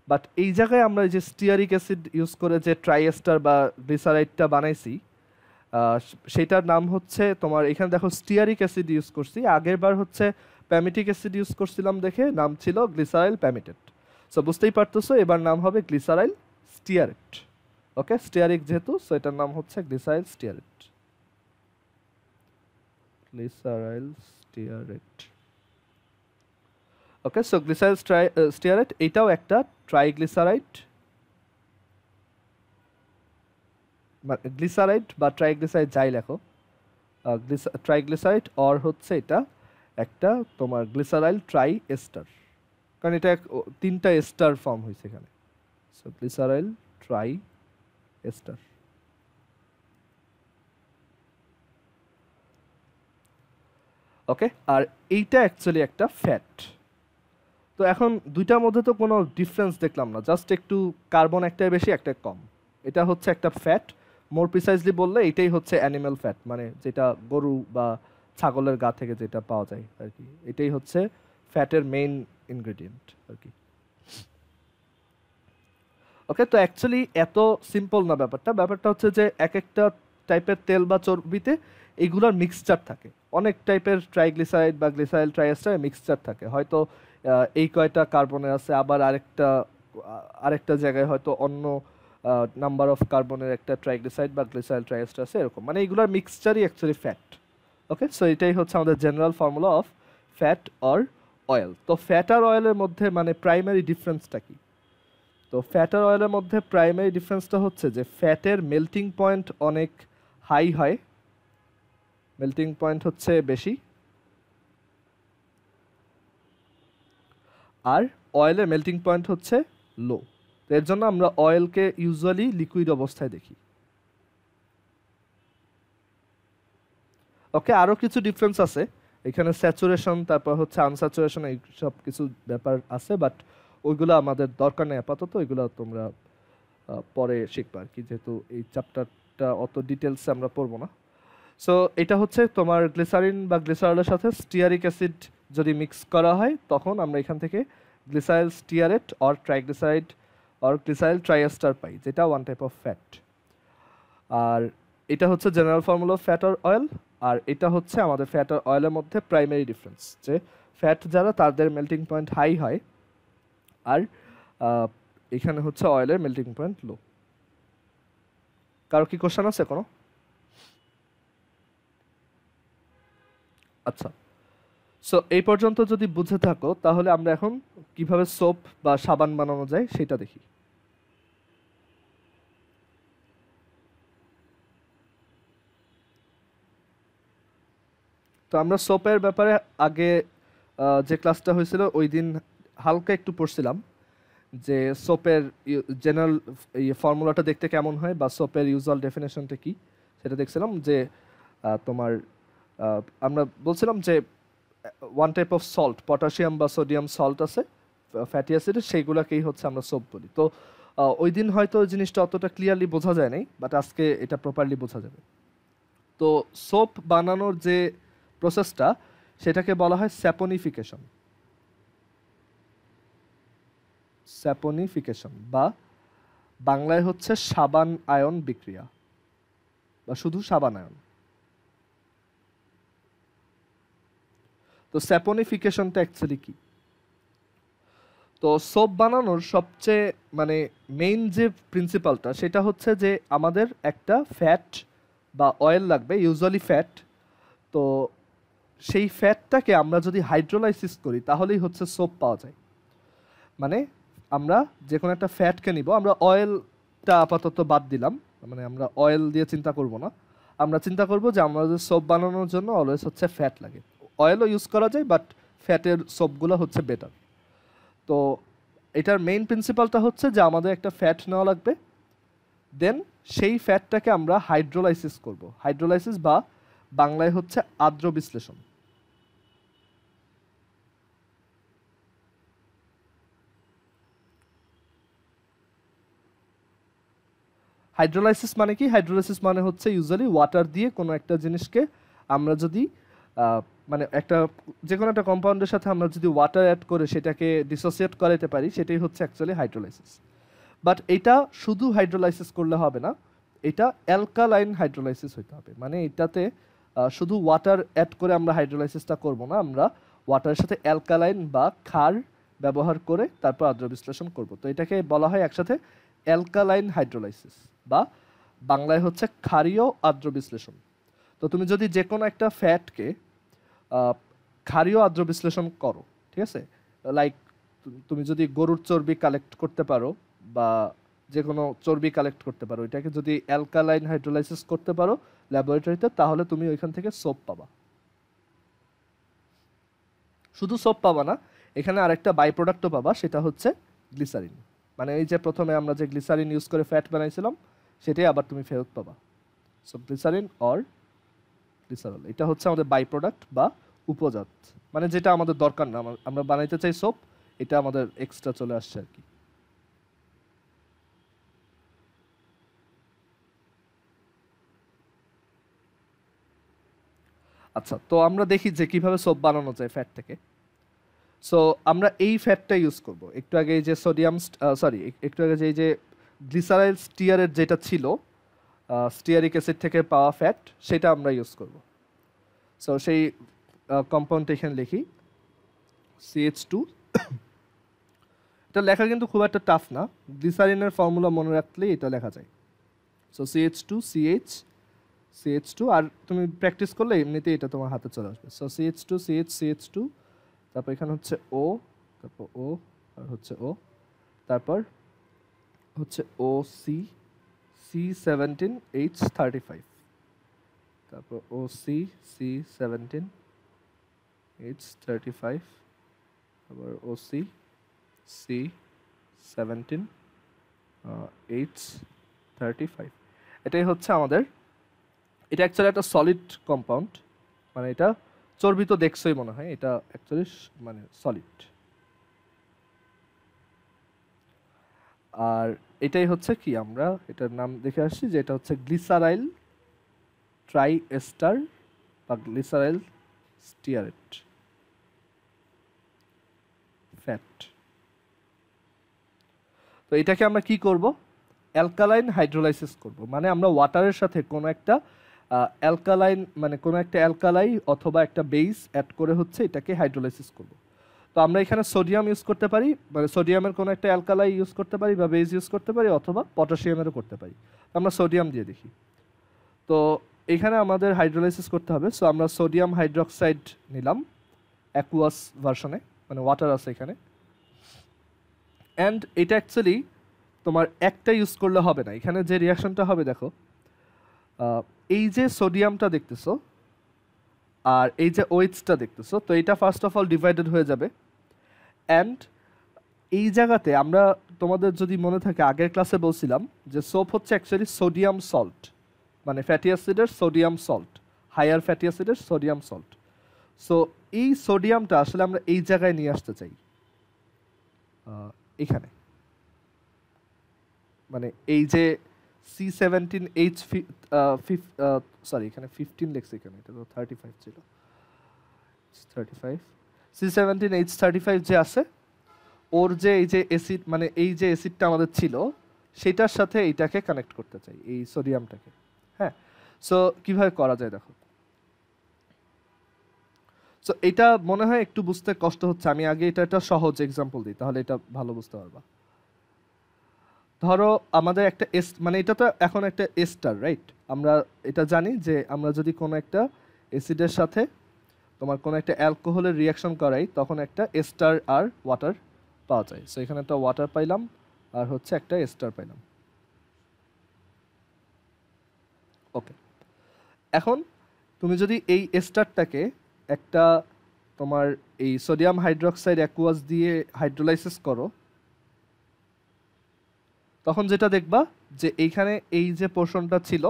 বাট এই জায়গায় আমরা যে স্টিয়ারিক অ্যাসিড ইউজ করে যে ট্রাইএস্টার বা গ্লিসারাইডটা বানাইছি, সেটার নাম হচ্ছে তোমার, এখানে দেখো স্টিয়ারিক অ্যাসিড ইউজ করছি, আগের বার হচ্ছে প্যামিটিক অ্যাসিড ইউজ করছিলাম দেখে নাম ছিল গ্লিসারাইল প্যামিটেট। সো বুঝতেই পারতেছো এবার নাম হবে গ্লিসারাইল স্টিয়ারেট। ওকে, স্টিয়ারিক যেহেতু, সো এটার নাম হচ্ছে গ্লিসারাইল স্টিয়ারেট, গ্লিসারাইল স্টিয়ারেট। ওকে, সো গ্লিসারাইল স্টিয়ারেট এটাও একটা ট্রাইগ্লিসারাইড, গ্লিসারাইড বা ট্রাইগ্লিসারাইড যাই লেখো, ট্রাইগ্লিসারাইড অর হচ্ছে এটা একটা তোমার গ্লিসারাইল ট্রাই এস্টার, কারণ এটা তিনটা এস্টার ফর্ম হয়েছে এখানে। So glyceryl triester. Okay, আর এইটা অ্যাকচুয়ালি একটা ফ্যাট। তো এখন দুইটার মধ্যে তো কোনো ডিফারেন্স দেখলাম না, জাস্ট একটু কার্বন একটাই বেশি একটা কম। এটা হচ্ছে একটা ফ্যাট, মোর প্রিসাইজলি বললে এটাই হচ্ছে অ্যানিম্যাল ফ্যাট, মানে যেটা গরু বা ছাগলের গা থেকে যেটা পাওয়া যায় আর কি, এটাই হচ্ছে ফ্যাটের মেইন ইনগ্রেডিয়েন্ট আর কি। ওকে, তো অ্যাকচুয়ালি এত সিম্পল না ব্যাপারটা, ব্যাপারটা হচ্ছে যে এক একটা টাইপের তেল বা চর্বিতে এইগুলোর মিক্সচার থাকে, অনেক টাইপের ট্রাইগ্লিসারাইড বা গ্লিসারাইল ট্রাইএস্টার মিক্সচার থাকে, হয়তো এই কয়টা কার্বনের আছে, আবার আরেকটা জায়গায় হয়তো অন্য নাম্বার অফ কার্বনের একটা ট্রাইগ্লিসারাইড বা গ্লিসারাইল ট্রাইএস্টার আছে, এরকম মানে এইগুলোর মিক্সচারই অ্যাকচুয়ালি ফ্যাট। ওকে, সো এটাই হচ্ছে আমাদের general formula of fat or oil. তো ফ্যাট আর অয়েলের মধ্যে মানে প্রাইমারি ডিফারেন্সটা কি? তো ফ্যাট আর অয়েলের মধ্যে প্রাইমারি ডিফারেন্সটা হচ্ছে যে ফ্যাটের মেল্টিং পয়েন্ট অনেক হাই হয়, মেল্টিং পয়েন্ট হচ্ছে বেশি, আর অয়েলের মেল্টিং পয়েন্ট হচ্ছে লো। এর জন্য আমরা অয়েলকে ইউজুয়ালি লিকুইড অবস্থায় দেখি। ওকে, আরও কিছু ডিফারেন্স আছে এখানে, স্যাচুরেশন তারপর হচ্ছে আনস্যাচুরেশন, এই সব কিছু ব্যাপার আছে, বাট ওইগুলো আমাদের দরকার নেই আপাতত, ওইগুলো তোমরা পরে শিখবা আর কি, যেহেতু এই চ্যাপ্টারটা অত ডিটেলসে আমরা পড়বো না। সো এটা হচ্ছে তোমার গ্লিসারিন বা গ্লিসারলের সাথে স্টিয়ারিক অ্যাসিড যদি মিক্স করা হয়, তখন আমরা এখান থেকে glyceryl stearate or triglyceride or glyceryl triester পাই, যেটা ওয়ান টাইপ অফ ফ্যাট। আর এটা হচ্ছে general formula of fat or oil, আর এটা হচ্ছে আমাদের ফ্যাট আর অয়েলের মধ্যে প্রাইমারি ডিফারেন্স, যে ফ্যাট যারা তাদের মেল্টিং পয়েন্ট হাই হয়, আর এখানে হচ্ছে অয়েলের মেল্টিং পয়েন্ট লো। কারো কি কোশ্চেন আছে কোনো? আচ্ছা, সো এই পর্যন্ত যদি বুঝে থাকো, তাহলে আমরা এখন কিভাবে সোপ বা সাবান বানানো যায় সেটা দেখি। তো আমরা সোপের ব্যাপারে আগে যে ক্লাসটা হয়েছিল ওই দিন হালকা একটু পড়ছিলাম, যে সোপের জেনারেল ফর্মুলাটা দেখতে কেমন হয় বা সোপের ইউজুয়াল ডেফিনেশনটা কি সেটা দেখছিলাম। যে তোমার আমরা বলছিলাম যে one type of salt, potassium বা সোডিয়াম সল্ট আছে ফ্যাটি অ্যাসিডের, সেইগুলোকেই হচ্ছে আমরা সোপ বলি। তো ওই দিন হয়তো জিনিসটা অতটা ক্লিয়ারলি বোঝা যায় নাই, বাট আজকে এটা প্রপারলি বোঝা যাবে। তো সোপ বানানোর যে প্রসেসটা সেটাকে বলা হয় স্যাপনিফিকেশন। স্যাপনিফিকেশন বা বাংলায় হচ্ছে সাবান আয়ন বিক্রিয়া বা শুধু সাবান আয়ন। তো স্যাপনিফিকেশনটা অ্যাকচুয়ালি কি? তো সোপ বানানোর সবচেয়ে মানে মেইন যে প্রিন্সিপালটা সেটা হচ্ছে যে আমাদের একটা ফ্যাট বা অয়েল লাগবে, ইউজুয়ালি ফ্যাট। তো সেই ফ্যাটটাকে আমরা যদি হাইড্রোলাইসিস করি তাহলেই হচ্ছে সোপ পাওয়া যায়। মানে আমরা যে কোনো একটা ফ্যাটকে নিব, আমরা অয়েলটা আপাতত বাদ দিলাম, মানে আমরা অয়েল দিয়ে চিন্তা করব না, আমরা চিন্তা করব যে আমাদের সোপ বানানোর জন্য অলওয়েজ হচ্ছে ফ্যাট লাগে। অয়েলও ইউজ করা যায় বাট ফ্যাটের সোপগুলো হচ্ছে বেটার। তো এটার মেইন প্রিন্সিপালটা হচ্ছে যে আমাদের একটা ফ্যাট নেওয়া লাগবে, দেন সেই ফ্যাটটাকে আমরা হাইড্রোলাইসিস করব। হাইড্রোলাইসিস বা বাংলায় হচ্ছে আর্দ্র বিশ্লেষণ। হাইড্রোলাইসিস মানে কি? হাইড্রোলাইসিস মানে হচ্ছে ইউজুয়ালি ওয়াটার দিয়ে কোনো একটা জিনিসকে আমরা যদি মানে একটা যে কোনো একটা কম্পাউন্ডের সাথে আমরা যদি ওয়াটার অ্যাড করে সেটাকে ডিসোসিয়েট করাতে পারি, সেটাই হচ্ছে অ্যাকচুয়ালি হাইড্রোলাইসিস। বাট এটা শুধু হাইড্রোলাইসিস করলে হবে না, এটা অ্যালকালাইন হাইড্রোলাইসিস হইতে হবে। মানে এটাতে শুধু ওয়াটার অ্যাড করে আমরা হাইড্রোলাইসিসটা করব না, আমরা ওয়াটারের সাথে অ্যালকালাইন বা ক্ষার ব্যবহার করে তারপর আর্দ্র বিশ্লেষণ করব। তো এটাকে বলা হয় একসাথে অ্যালকালাইন হাইড্রোলাইসিস বা বাংলায় হচ্ছে ক্ষারীয় আর্দ্র বিশ্লেষণ। তো তুমি যদি যে কোনো একটা ফ্যাটকে ক্ষারীয় আর্দ্র বিশ্লেষণ করো, ঠিক আছে, লাইক তুমি যদি গরুর চর্বি কালেক্ট করতে পারো বা যে কোনো চর্বি কালেক্ট করতে পারো, এটাকে যদি অ্যালকালাইন হাইড্রোলাইসিস করতে পারো ল্যাবরেটরিতে, তাহলে তুমি ওইখান থেকে সোপ পাবা। শুধু সোপ পাবা না, এখানে আরেকটা বাই প্রোডাক্টও পাবা, সেটা হচ্ছে গ্লিসারিন। মানে এই যে প্রথমে আমরা যে গ্লিসারিন ইউজ করে ফ্যাট বানাইছিলাম সেটাই আবার তুমি ফেরত পাবা। সো গ্লিসারিন অর গ্লিসারল, এটা হচ্ছে আমাদের বাই প্রোডাক্ট বা উপজাত, মানে যেটা আমাদের দরকার না, আমরা বানাইতে চাই সোপ, এটা আমাদের এক্সট্রা চলে আসছে আর কি। আচ্ছা, তো আমরা দেখি যে কিভাবে সোপ বানানো যায় ফ্যাট থেকে। সো আমরা এই ফ্যাটটা ইউজ করব। একটু আগে যে সোডিয়াম একটু আগে যে গ্লিসারাইল স্টিয়ারের যেটা ছিল স্টিয়ারিক অ্যাসিড থেকে পাওয়া ফ্যাট, সেটা আমরা ইউজ করব। সো সেই কম্পাউন্ডটা এখানে লিখি CH2। এটা লেখা কিন্তু খুব একটা টাফ না, গ্লিসারিনের ফর্মুলা মনে রাখলেই এটা লেখা যায়। সো CH2 CH2, আর তুমি প্র্যাকটিস করলে এমনিতেই এটা তোমার হাতে চলে আসবে। সো CH2 CH2, তারপর এখানে হচ্ছে O, তারপর O, আর হচ্ছে O, তারপর হচ্ছে OC C17H35, তারপর OC C17H35, তারপর OC C17H35। এটাই হচ্ছে আমাদের, এটা অ্যাকচুয়ালি একটা সলিড কম্পাউন্ড, মানে এটা চর্বি তো দেখছই মনে হয়, এটা অ্যাকচুয়ালি মানে সলিড। আর এটাই হচ্ছে কি, আমরা এটার নাম দেখে আসছি যে এটা হচ্ছে গ্লিসারাইল ট্রাইএস্টার বা গ্লিসারাইল স্টিয়ারেট ফ্যাট। তো এটাকে আমরা কি করব? অ্যালকালাইন হাইড্রোলাইসিস করব। মানে আমরা ওয়াটারের সাথে কোনো একটা অ্যালকালাইন, মানে কোনো একটা অ্যালকালাই অথবা একটা বেস অ্যাড করে হচ্ছে এটাকে হাইড্রোলাইসিস করব। তো আমরা এখানে সোডিয়াম ইউজ করতে পারি, মানে সোডিয়ামের কোনো একটা অ্যালকালাই ইউজ করতে পারি বা বেস ইউজ করতে পারি, অথবা পটাশিয়ামেরও করতে পারি। আমরা সোডিয়াম দিয়ে দেখি। তো এখানে আমাদের হাইড্রোলাইসিস করতে হবে। সো আমরা সোডিয়াম হাইড্রোক্সাইড নিলাম অ্যাকুয়াস ভার্সনে, মানে ওয়াটার আছে এখানে। অ্যান্ড এটা অ্যাকচুয়ালি তোমার একটা ইউজ করলে হবে না, এখানে যে রিয়াকশনটা হবে দেখো, এই যে সোডিয়ামটা দেখতেছো আর এই যে ওয়েটসটা দেখতেছো, তো এটা ফার্স্ট অফ অল ডিভাইডেড হয়ে যাবে। অ্যান্ড এই জায়গাতে আমরা, তোমাদের যদি মনে থাকে আগের ক্লাসে বলছিলাম যে সোপ হচ্ছে অ্যাকচুয়ালি সোডিয়াম সল্ট, মানে ফ্যাটি অ্যাসিডের সোডিয়াম সল্ট, হায়ার ফ্যাটি অ্যাসিডের সোডিয়াম সল্ট। সো এই সোডিয়ামটা আসলে আমরা এই জায়গায় নিয়ে আসতে চাই, এখানে, মানে এই যে C17H সরি এখানে 15 লিখছি কেন, এটা তো 35 ছিল, 35 C17H35 যে আছে ওর যে এই যে অ্যাসিড মানে এই যে অ্যাসিডটা আমাদের ছিল সেটার সাথে এইটাকে কানেক্ট করতে চাই, এই সোডিয়ামটাকে। হ্যাঁ, সো কিভাবে করা যায় দেখো। সো এটা মনে হয় একটু বুঝতে কষ্ট হচ্ছে, আমি আগে এটা একটা সহজ এক্সাম্পল দিই তাহলে এটা ভালো বুঝতে পারবা। ধরো আমাদের একটা মানে এটা তো এখন একটা এস্টার, রাইট? আমরা এটা জানি যে আমরা যদি কোনো একটা অ্যাসিডের সাথে তোমার কোনো একটা অ্যালকোহলের রিয়াকশন করাই তখন একটা এস্টার আর ওয়াটার পাওয়া যায়। সো এখানে একটা ওয়াটার পাইলাম আর হচ্ছে একটা এস্টার পাইলাম। ওকে, এখন তুমি যদি এই এস্টারটাকে একটা তোমার এই সোডিয়াম হাইড্রোক্সাইড অ্যাকুয়াস দিয়ে হাইড্রোলাইসিস করো, তখন যেটা দেখবা যে এইখানে এই যে পোর্শনটা ছিল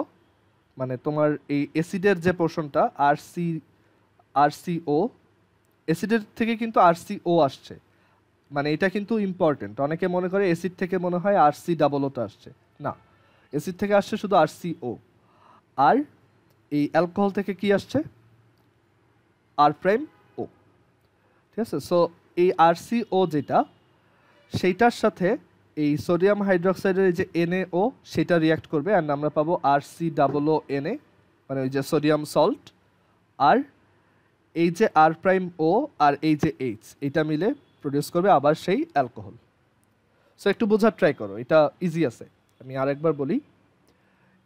মানে তোমার এই অ্যাসিডের যে পোর্শনটা আরসিও, অ্যাসিডের থেকে কিন্তু আরসিও আসছে, মানে এটা কিন্তু ইম্পর্টেন্ট। অনেকে মনে করে অ্যাসিড থেকে মনে হয় RCOOটা আসছে, না, অ্যাসিড থেকে আসছে শুধু আরসিও। আর এই অ্যালকোহল থেকে কি আসছে? R'(O), ঠিক আছে? সো এই আরসিও যেটা সেইটার সাথে এই সোডিয়াম হাইড্রোক্সাইডের যে NaO সেটা রিয়াক্ট করবে আর আমরা পাবো RCOONA, মানে ওই যে সোডিয়াম সল্ট। আর এই যে R'(O) আর এই যে H এটা মিলে প্রডিউস করবে আবার সেই অ্যালকোহল। সো একটু বোঝার ট্রাই করো, এটা ইজি আছে। আমি আরেকবার বলি,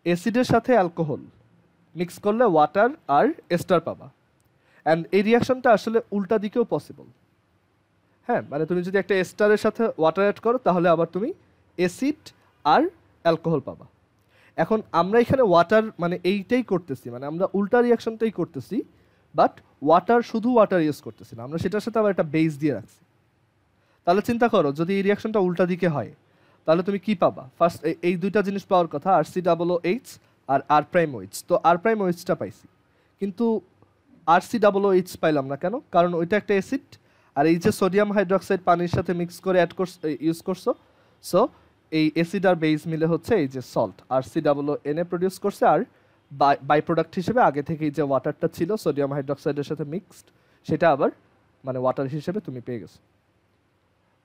অ্যাসিডের সাথে অ্যালকোহল মিক্স করলে ওয়াটার আর এস্টার পাবা। অ্যান্ড এই রিয়াকশনটা আসলে উল্টা দিকেও পসিবল। হ্যাঁ, মানে তুমি যদি একটা এস্টারের সাথে ওয়াটার অ্যাড করো তাহলে আবার তুমি অ্যাসিড আর অ্যালকোহল পাবা। এখন আমরা এখানে ওয়াটার মানে এইটাই করতেছি, মানে আমরা উল্টা রিয়াকশনটাই করতেছি, বাট ওয়াটার শুধু ওয়াটার ইউজ করতেছি না, আমরা সেটার সাথে আবার একটা বেস দিয়ে রাখছি। তাহলে চিন্তা করো যদি এই রিয়াকশনটা উল্টা দিকে হয় তাহলে তুমি কি পাবা? ফার্স্ট এই দুইটা জিনিস পাওয়ার কথা, RCOOH আর R'(OH। তো R'(OH)টা পাইছি, কিন্তু RCOOH পাইলাম না কেন? কারণ ওইটা একটা অ্যাসিড আর এই যে সোডিয়াম হাইড্রোক্সাইড পানির সাথে মিক্স করে ইউজ করছো, সো এই অ্যাসিড আর বেস মিলে হচ্ছে এই যে সল্ট RCOONA প্রডিউস করছে। আর বাই প্রোডাক্ট হিসেবে আগে থেকেই যে ওয়াটারটা ছিল সোডিয়াম হাইড্রোক্সাইডের সাথে মিক্সড সেটা আবার মানে ওয়াটার হিসেবে তুমি পেয়ে গেছো।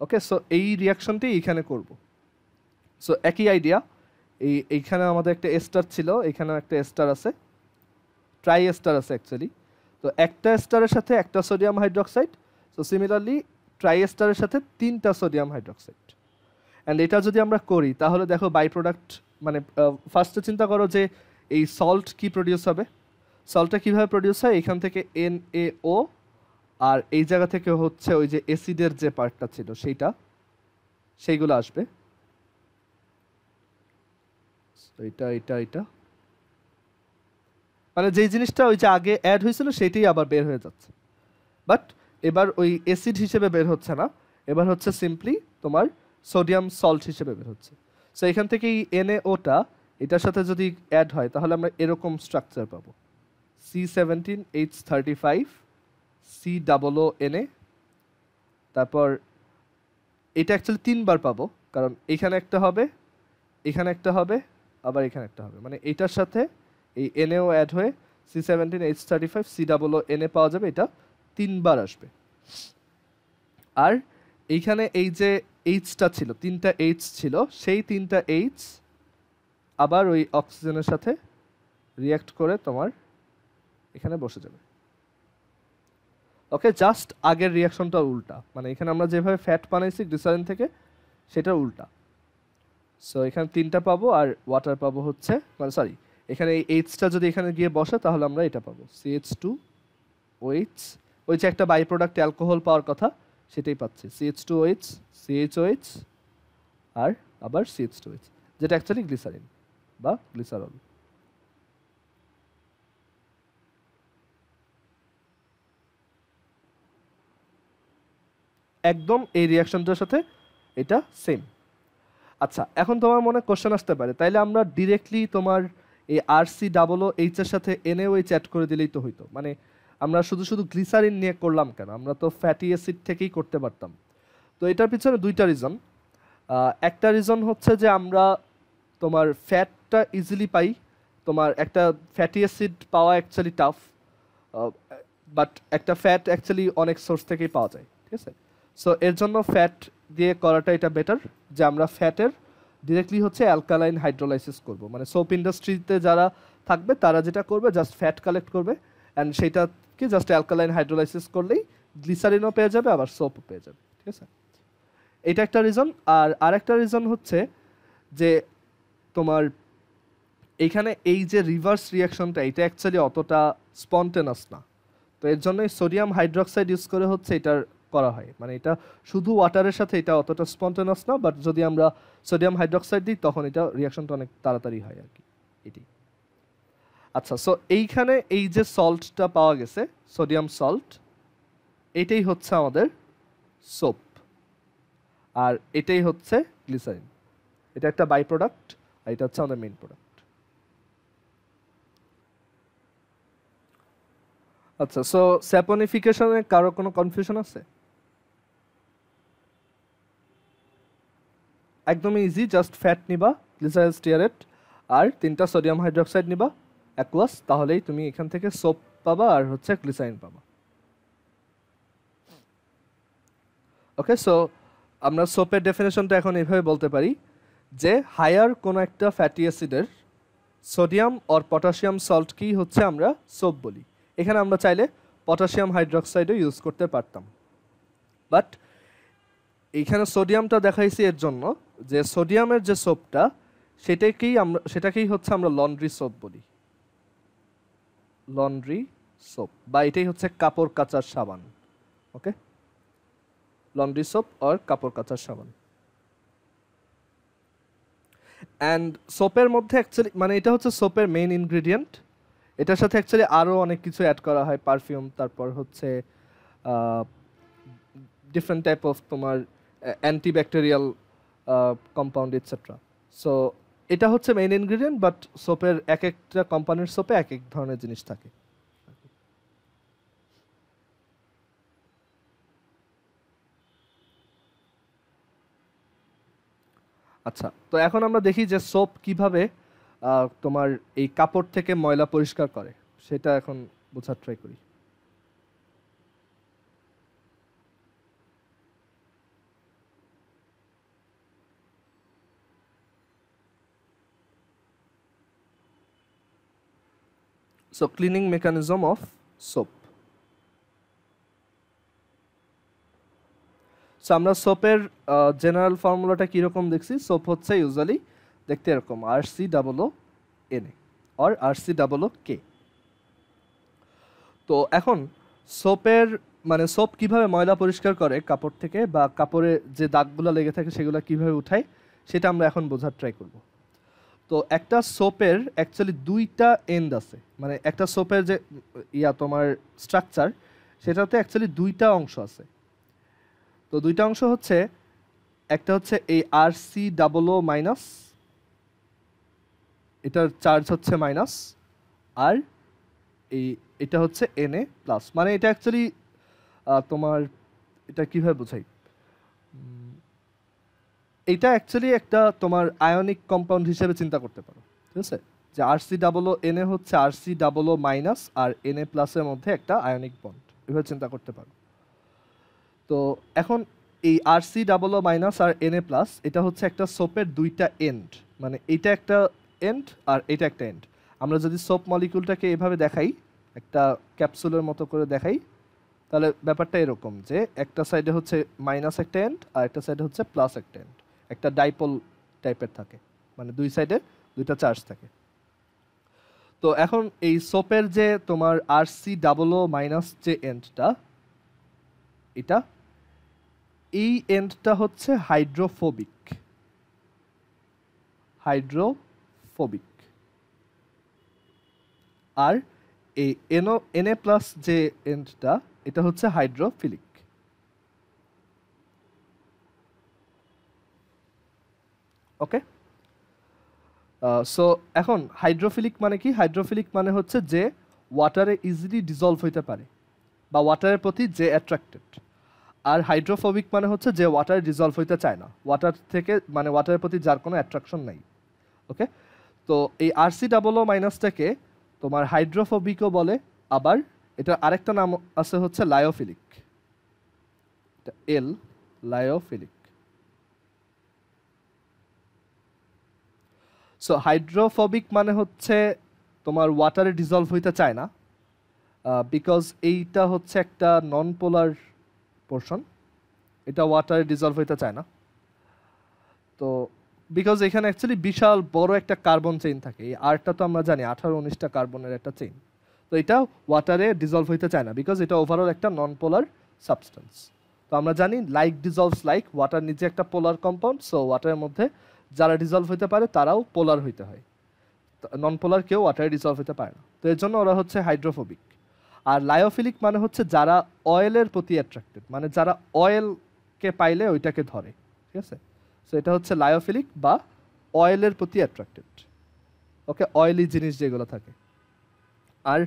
ওকে, সো এই রিয়াকশনটি এইখানে করব। সো একই আইডিয়া, এইখানে আমাদের একটা এস্টার ছিল, এখানেও একটা এস্টার আছে, ট্রাই এস্টার আছে অ্যাকচুয়ালি। তো একটা এস্টারের সাথে একটা সোডিয়াম হাইড্রোক্সাইড, সো সিমিলারলি ট্রাই এস্টারের সাথে 3টা সোডিয়াম হাইড্রোক্সাইড। অ্যান্ড এটা যদি আমরা করি তাহলে দেখো বাই প্রোডাক্ট মানে ফার্স্টে চিন্তা করো যে এই সল্ট কি প্রডিউস হবে, সল্টটা কীভাবে প্রডিউস হয়? এখান থেকে NaO আর এই জায়গা থেকে হচ্ছে ওই যে অ্যাসিডের যে পার্টটা ছিল সেইগুলো আসবে। এটা এটা এটা মানে যেই জিনিসটা ওই যে আগে অ্যাড হয়েছিল সেটাই আবার বের হয়ে যাচ্ছে, বাট এবার ওই অ্যাসিড হিসেবে বের হচ্ছে না, এবার হচ্ছে সিম্পলি তোমার সোডিয়াম সল্ট হিসেবে বের হচ্ছে। সো এখান থেকে এই NaOটা এটার সাথে যদি অ্যাড হয় তাহলে আমরা এরকম স্ট্রাকচার পাবো, C17H35 COONA। তারপর এটা অ্যাকচুয়ালি 3বার পাবো, কারণ এখানে একটা হবে, এখানে একটা হবে, আবার এখানে একটা হবে, মানে এটার সাথে এই NaO অ্যাড হয়ে C17H35 COONA পাওয়া যাবে, এটা 3বার আসবে। আর এইখানে এই যে Hটা ছিল, 3টা H ছিল, সেই 3টা H আবার ওই অক্সিজেনের সাথে রিঅ্যাক্ট করে তোমার এখানে বসে যাবে। ওকে, জাস্ট আগের রিয়াকশনটা উল্টা, মানে এখানে আমরা যেভাবে ফ্যাট বানাইছি গ্লিসারিন থেকে সেটা উল্টা। সো এখানে 3টা পাবো আর ওয়াটার পাবো হচ্ছে, মানে সরি এখানে এই Hটা যদি এখানে গিয়ে বসে তাহলে আমরা এটা পাবো CH2OH, ওই যে একটা বাই প্রোডাক্ট অ্যালকোহল পাওয়ার কথা সেটাই পাচ্ছি, CH2OH CHOH আর আবার CH2OH, যেটা অ্যাকচুয়ালি গ্লিসারিন বা গ্লিসারল। একদম এই রিয়াকশনটার সাথে এটা সেম। আচ্ছা, এখন তোমার মনে কোশ্চেন আসতে পারে তাইলে আমরা ডিরেক্টলি তোমার এই RCOOH এর সাথে NaOH অ্যাড করে দিলেই তো হইতো, মানে আমরা শুধু শুধু গ্লিসারিন নিয়ে করলাম কেন? আমরা তো ফ্যাটি অ্যাসিড থেকেই করতে পারতাম। তো এটার পিছনে দুইটা রিজন। একটা রিজন হচ্ছে যে আমরা তোমার ফ্যাট ফ্যাটটা ইজিলি পাই, তোমার একটা ফ্যাটি অ্যাসিড পাওয়া অ্যাকচুয়ালি টাফ, বাট একটা ফ্যাট অ্যাকচুয়ালি অনেক সোর্স থেকেই পাওয়া যায়, ঠিক আছে? সো এর জন্য ফ্যাট দিয়ে করাটা এটা বেটার, যে আমরা ফ্যাটের ডিরেক্টলি হচ্ছে অ্যালকালাইন হাইড্রোলাইসিস করব। মানে সোপ ইন্ডাস্ট্রিতে যারা থাকবে তারা যেটা করবে জাস্ট ফ্যাট কালেক্ট করবে অ্যান্ড সেটাকে জাস্ট অ্যালকালাইন হাইড্রোলাইসিস করলেই গ্লিসারিনও পেয়ে যাবে আবার সোপও পেয়ে যাবে, ঠিক আছে? এটা একটা রিজন। আর আরেকটা রিজন হচ্ছে যে তোমার এইখানে এই যে রিভার্স রিয়াকশনটা এটা অ্যাকচুয়ালি অতটা স্পন্টেনাস না, তো এর জন্যই সোডিয়াম হাইড্রোক্সাইড ইউজ করে হচ্ছে এটার করা হয়। মানে এটা শুধু ওয়াটারের সাথে এটা অতটা স্পন্টেনাস না, বাট যদি আমরা সোডিয়াম হাইড্রোক্সাইড দিই তখন এটা রিয়াকশনটা অনেক তাড়াতাড়ি হয় আর কি, এটি। আচ্ছা, সো এইখানে এই যে সল্টটা পাওয়া গেছে সোডিয়াম সল্ট, এটাই হচ্ছে আমাদের সোপ আর এটাই হচ্ছে গ্লিসারিন। এটা একটা বাই প্রোডাক্ট আর এটা হচ্ছে আমাদের মেইন প্রোডাক্ট। আচ্ছা, সো স্যাপনিফিকেশনে কারো কোনো কনফিউশন আছে? একদমই ইজি, জাস্ট ফ্যাট নিবা, গ্লিসারিন স্টিয়ারেট আর 3টা সোডিয়াম হাইড্রোক্সাইড নিবা অ্যাকুয়াস, তাহলেই তুমি এখান থেকে সোপ পাবা আর হচ্ছে গ্লিসারিন পাবা। ওকে, সো আমরা সোপের ডেফিনেশনটা এখন এইভাবে বলতে পারি যে হায়ার কোনো একটা ফ্যাটি অ্যাসিডের সোডিয়াম অর পটাশিয়াম সল্টকেই হচ্ছে আমরা সোপ বলি। এখানে আমরা চাইলে পটাশিয়াম হাইড্রোক্সাইডও ইউজ করতে পারতাম, বাট এইখানে সোডিয়ামটা দেখাইছি এর জন্য যে সোডিয়ামের যে সোপটা সেটাকেই হচ্ছে আমরা লন্ড্রি সোপ বলি, লন্ড্রি সোপ, বা এটাই হচ্ছে কাপড় কাচার সাবান। ওকে, লন্ড্রি সোপ অর কাপড় কাচার সাবান। অ্যান্ড সোপের মধ্যে অ্যাকচুয়ালি মানে এটা হচ্ছে সোপের মেইন ইনগ্রিডিয়েন্ট, এটার সাথে অ্যাকচুয়ালি আরও অনেক কিছু অ্যাড করা হয়, পারফিউম, তারপর হচ্ছে ডিফারেন্ট টাইপ অফ তোমার অ্যান্টিব্যাকটেরিয়াল কম্পাউন্ড এটসেট্রা। সো এটা হচ্ছে মেইন ইনগ্রিডিয়েন্ট, বাট সোপের এক একটা কোম্পানির সোপে এক এক ধরনের জিনিস থাকে। আচ্ছা, তো এখন আমরা দেখি যে সোপ কিভাবে তোমার এই কাপড় থেকে ময়লা পরিষ্কার করে, সেটা এখন বোঝার ট্রাই করি। So cleaning mechanism of soap. So আমরা সোপের জেনারেল ফর্মুলাটা কীরকম দেখছি, সোপ হচ্ছে ইউজুয়ালি দেখতে এরকম RCOONA অর RCOOK। তো এখন সোপের মানে সোপ কিভাবে ময়লা পরিষ্কার করে কাপড় থেকে, বা কাপড়ে যে দাগগুলো লেগে থাকে সেগুলো কিভাবে উঠায়, সেটা আমরা এখন বোঝার ট্রাই করব। তো একটা সোপের অ্যাকচুয়ালি 2টা এন্ড আছে, মানে একটা সোপের যে তোমার স্ট্রাকচার সেটাতে অ্যাকচুয়ালি 2টা অংশ আছে। তো 2টা অংশ হচ্ছে, একটা হচ্ছে এই RCOO মাইনাস, এটার চার্জ হচ্ছে মাইনাস, আর এটা হচ্ছে Na প্লাস। মানে এটা অ্যাকচুয়ালি তোমার এটা কিভাবে বোঝাই, এটা অ্যাকচুয়ালি একটা তোমার আয়নিক কম্পাউন্ড হিসেবে চিন্তা করতে পারো, ঠিক আছে? যে RCOONA হচ্ছে RCOO মাইনাস আর Na প্লাসের মধ্যে একটা আয়নিক বন্ড, এভাবে চিন্তা করতে পারো। তো এখন এই RCOO মাইনাস আর Na প্লাস এটা হচ্ছে একটা সোপের 2টা এন্ড, মানে এইটা একটা এন্ড আর এটা একটা এন্ড। আমরা যদি সোপ মলিকিউলটাকে এভাবে দেখাই, একটা ক্যাপসুলের মতো করে দেখাই, তাহলে ব্যাপারটা এরকম যে একটা সাইডে হচ্ছে মাইনাস একটা এন্ড আর একটা সাইডে হচ্ছে প্লাস একটা এন্ড, একটা ডাইপোল টাইপের থাকে, মানে দুই সাইডে 2টা চার্জ থাকে। তো এখন এই সোপের যে তোমার RCOO মাইনাস যে এন্ডটা, এটা এই এন্ডটা হচ্ছে হাইড্রোফোবিক, আর এই Na প্লাস যে এন্ডটা এটা হচ্ছে হাইড্রোফিলিক। ওকে, সো এখন হাইড্রোফিলিক মানে কি? হাইড্রোফিলিক মানে হচ্ছে যে ওয়াটারে ইজিলি ডিজলভ হইতে পারে বা ওয়াটারের প্রতি যে অ্যাট্রাক্টেড। আর হাইড্রোফোবিক মানে হচ্ছে যে ওয়াটারে ডিজলভ হইতে চায় না, ওয়াটার থেকে মানে ওয়াটারের প্রতি যার কোনো অ্যাট্রাকশন নাই। ওকে, তো এই RC00 মাইনাসটাকে তোমার হাইড্রোফোবিকও বলে, আবার এটা আরেকটা নাম আছে হচ্ছে লায়োফিলিক, এটা এল লায়োফিলিক। সো হাইড্রোফোবিক মানে হচ্ছে তোমার ওয়াটারে ডিজলভ হইতে চায় না, বিকজ এইটা হচ্ছে একটা নন পোলার পোর্শন, এটা ওয়াটারে ডিজলভ হইতে চায় না। তো বিকজ এখানে অ্যাকচুয়ালি বিশাল বড় একটা কার্বন চেইন থাকে, এই আরটা তো আমরা জানি 18-19টা কার্বনের একটা চেইন, তো এটা ওয়াটারে ডিজলভ হইতে চায় না বিকজ এটা ওভারঅল একটা নন পোলার সাবস্টেন্স। তো আমরা জানি লাইক ডিজলভস লাইক, ওয়াটার নিজে একটা পোলার কম্পাউন্ড, সো ওয়াটারের মধ্যে যারা ডিজলভ হইতে পারে তারাও পোলার হইতে হয়, নন পোলার কেউ ওয়াটারে ডিজলভ হইতে পারে না, তো এর জন্য ওরা হচ্ছে হাইড্রোফোবিক। আর লায়োফিলিক মানে হচ্ছে যারা অয়েলের প্রতি অ্যাট্রাক্টেড, মানে যারা অয়েলকে পাইলে ওইটাকে ধরে, ঠিক আছে। সো এটা হচ্ছে লায়োফিলিক বা অয়েলের প্রতি অ্যাট্রাক্টেড, ওকে, অয়েলি জিনিস যেগুলো থাকে। আর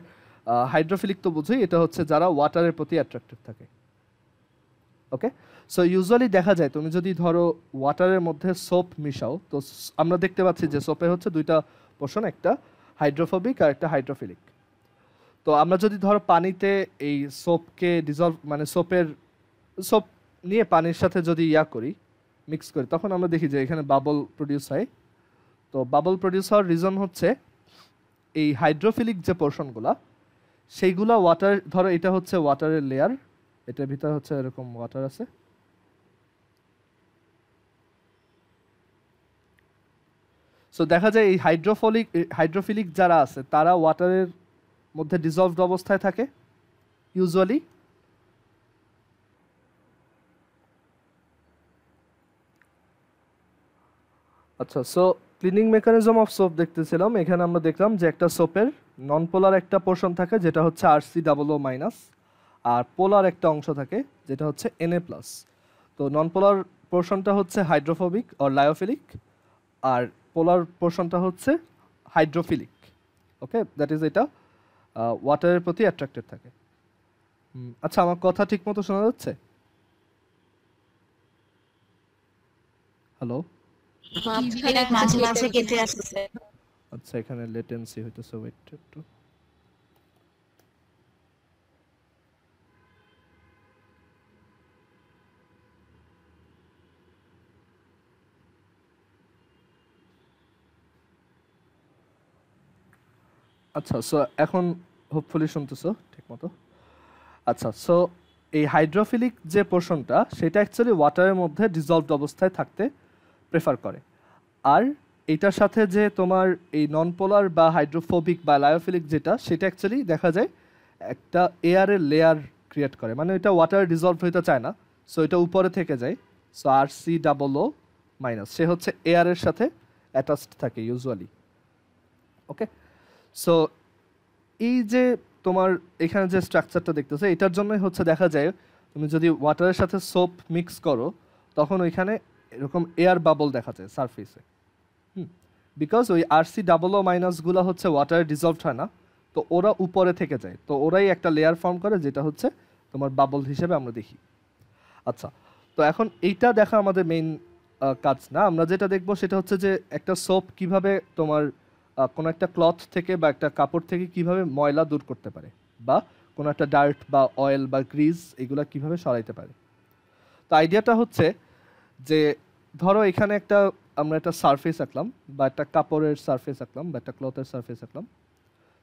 হাইড্রোফিলিক তো বুঝোই, এটা হচ্ছে যারা ওয়াটারের প্রতি অ্যাট্রাক্টেড থাকে, ওকে। সো ইউজুয়ালি দেখা যায় তুমি যদি ধরো ওয়াটারের মধ্যে সোপ মিশাও, তো আমরা দেখতে পাচ্ছি যে সোপের হচ্ছে দুইটা পোর্শন, একটা হাইড্রোফোবিক আর একটা হাইড্রোফিলিক। তো আমরা যদি ধরো পানিতে এই সোপকে ডিজলভ, মানে সোপ নিয়ে পানির সাথে যদি করি, মিক্স করি, তখন আমরা দেখি যে এখানে বাবল প্রডিউস হয়। তো বাবল প্রডিউস হওয়ার রিজন হচ্ছে এই হাইড্রোফিলিক যে পোর্শনগুলা সেইগুলা ওয়াটার, ধরো এটা হচ্ছে ওয়াটারের লেয়ার, এটার ভিতরে হচ্ছে এরকম ওয়াটার আছে, সো দেখা যায় এই হাইড্রোফিলিক যারা আছে তারা ওয়াটারের মধ্যে ডিজলভড অবস্থায় থাকে ইউজুয়ালি। আচ্ছা, so cleaning mechanism of soap দেখতেছিলাম, এখানে আমরা দেখলাম যে একটা সোপের নন পোলার একটা পোর্শন থাকে যেটা হচ্ছে RC00 মাইনাস, আর পোলার একটা অংশ থাকে যেটা হচ্ছে Na+। তো নন পোলার পোর্শনটা হচ্ছে হাইড্রোফোবিক অর লায়োফিলিক, আর পোলার পোর্শনটা হচ্ছে হাইড্রোফিলিক, ওকে, দ্যাট ইজ এটা ওয়াটারের প্রতি অ্যাট্রাক্টেড থাকে। আচ্ছা, আমার কথা ঠিক মতো শোনা যাচ্ছে? হ্যালো, মাঝে মাঝে কেটে আসছে। আচ্ছা, এখানে লেটেন্সি হইতেছে, ওয়েট একটু। আচ্ছা, সো এখন হোপফুলি শুনতেছো ঠিক মতো। আচ্ছা, সো এই হাইড্রোফিলিক যে পোর্শনটা সেটা অ্যাকচুয়ালি ওয়াটারের মধ্যে ডিজলভড অবস্থায় থাকতে প্রেফার করে, আর এটার সাথে যে তোমার এই নন পোলার বা হাইড্রোফোবিক বা লায়োফিলিক যেটা, সেটা অ্যাকচুয়ালি দেখা যায় একটা এয়ারের লেয়ার ক্রিয়েট করে, মানে এটা ওয়াটার ডিজলভ হইতে চায় না, সো এটা উপরে থেকে যায়। সো RC00 মাইনাস সে হচ্ছে এয়ারের সাথে অ্যাটাচড থাকে ইউজুয়ালি, ওকে। সো এই যে তোমার এখানে যে স্ট্রাকচারটা দেখতেছো, এটার জন্যই হচ্ছে দেখা যায় তুমি যদি ওয়াটারের সাথে সোপ মিক্স করো তখন ওইখানে এরকম এয়ার বাবল দেখা যায় সারফেসে, বিকজ ওই RC00 মাইনাসগুলো হচ্ছে ওয়াটারে ডিজলভড হয় না, তো ওরা উপরে থেকে যায়, তো ওরাই একটা লেয়ার ফর্ম করে যেটা হচ্ছে তোমার বাবল হিসেবে আমরা দেখি। আচ্ছা, তো এখন এইটা দেখা আমাদের মেইন কাজ না, আমরা যেটা দেখবো সেটা হচ্ছে যে একটা সোপ কিভাবে তোমার কোনো একটা ক্লথ থেকে বা একটা কাপড় থেকে কিভাবে ময়লা দূর করতে পারে, বা কোনো একটা ডার্ট বা অয়েল বা গ্রিজ এগুলো কিভাবে সরাইতে পারে। তো আইডিয়াটা হচ্ছে যে ধরো এখানে আমরা একটা সারফেস আঁকলাম, বা একটা কাপড়ের সারফেস আঁকলাম, বা একটা ক্লথের সারফেস আঁকলাম,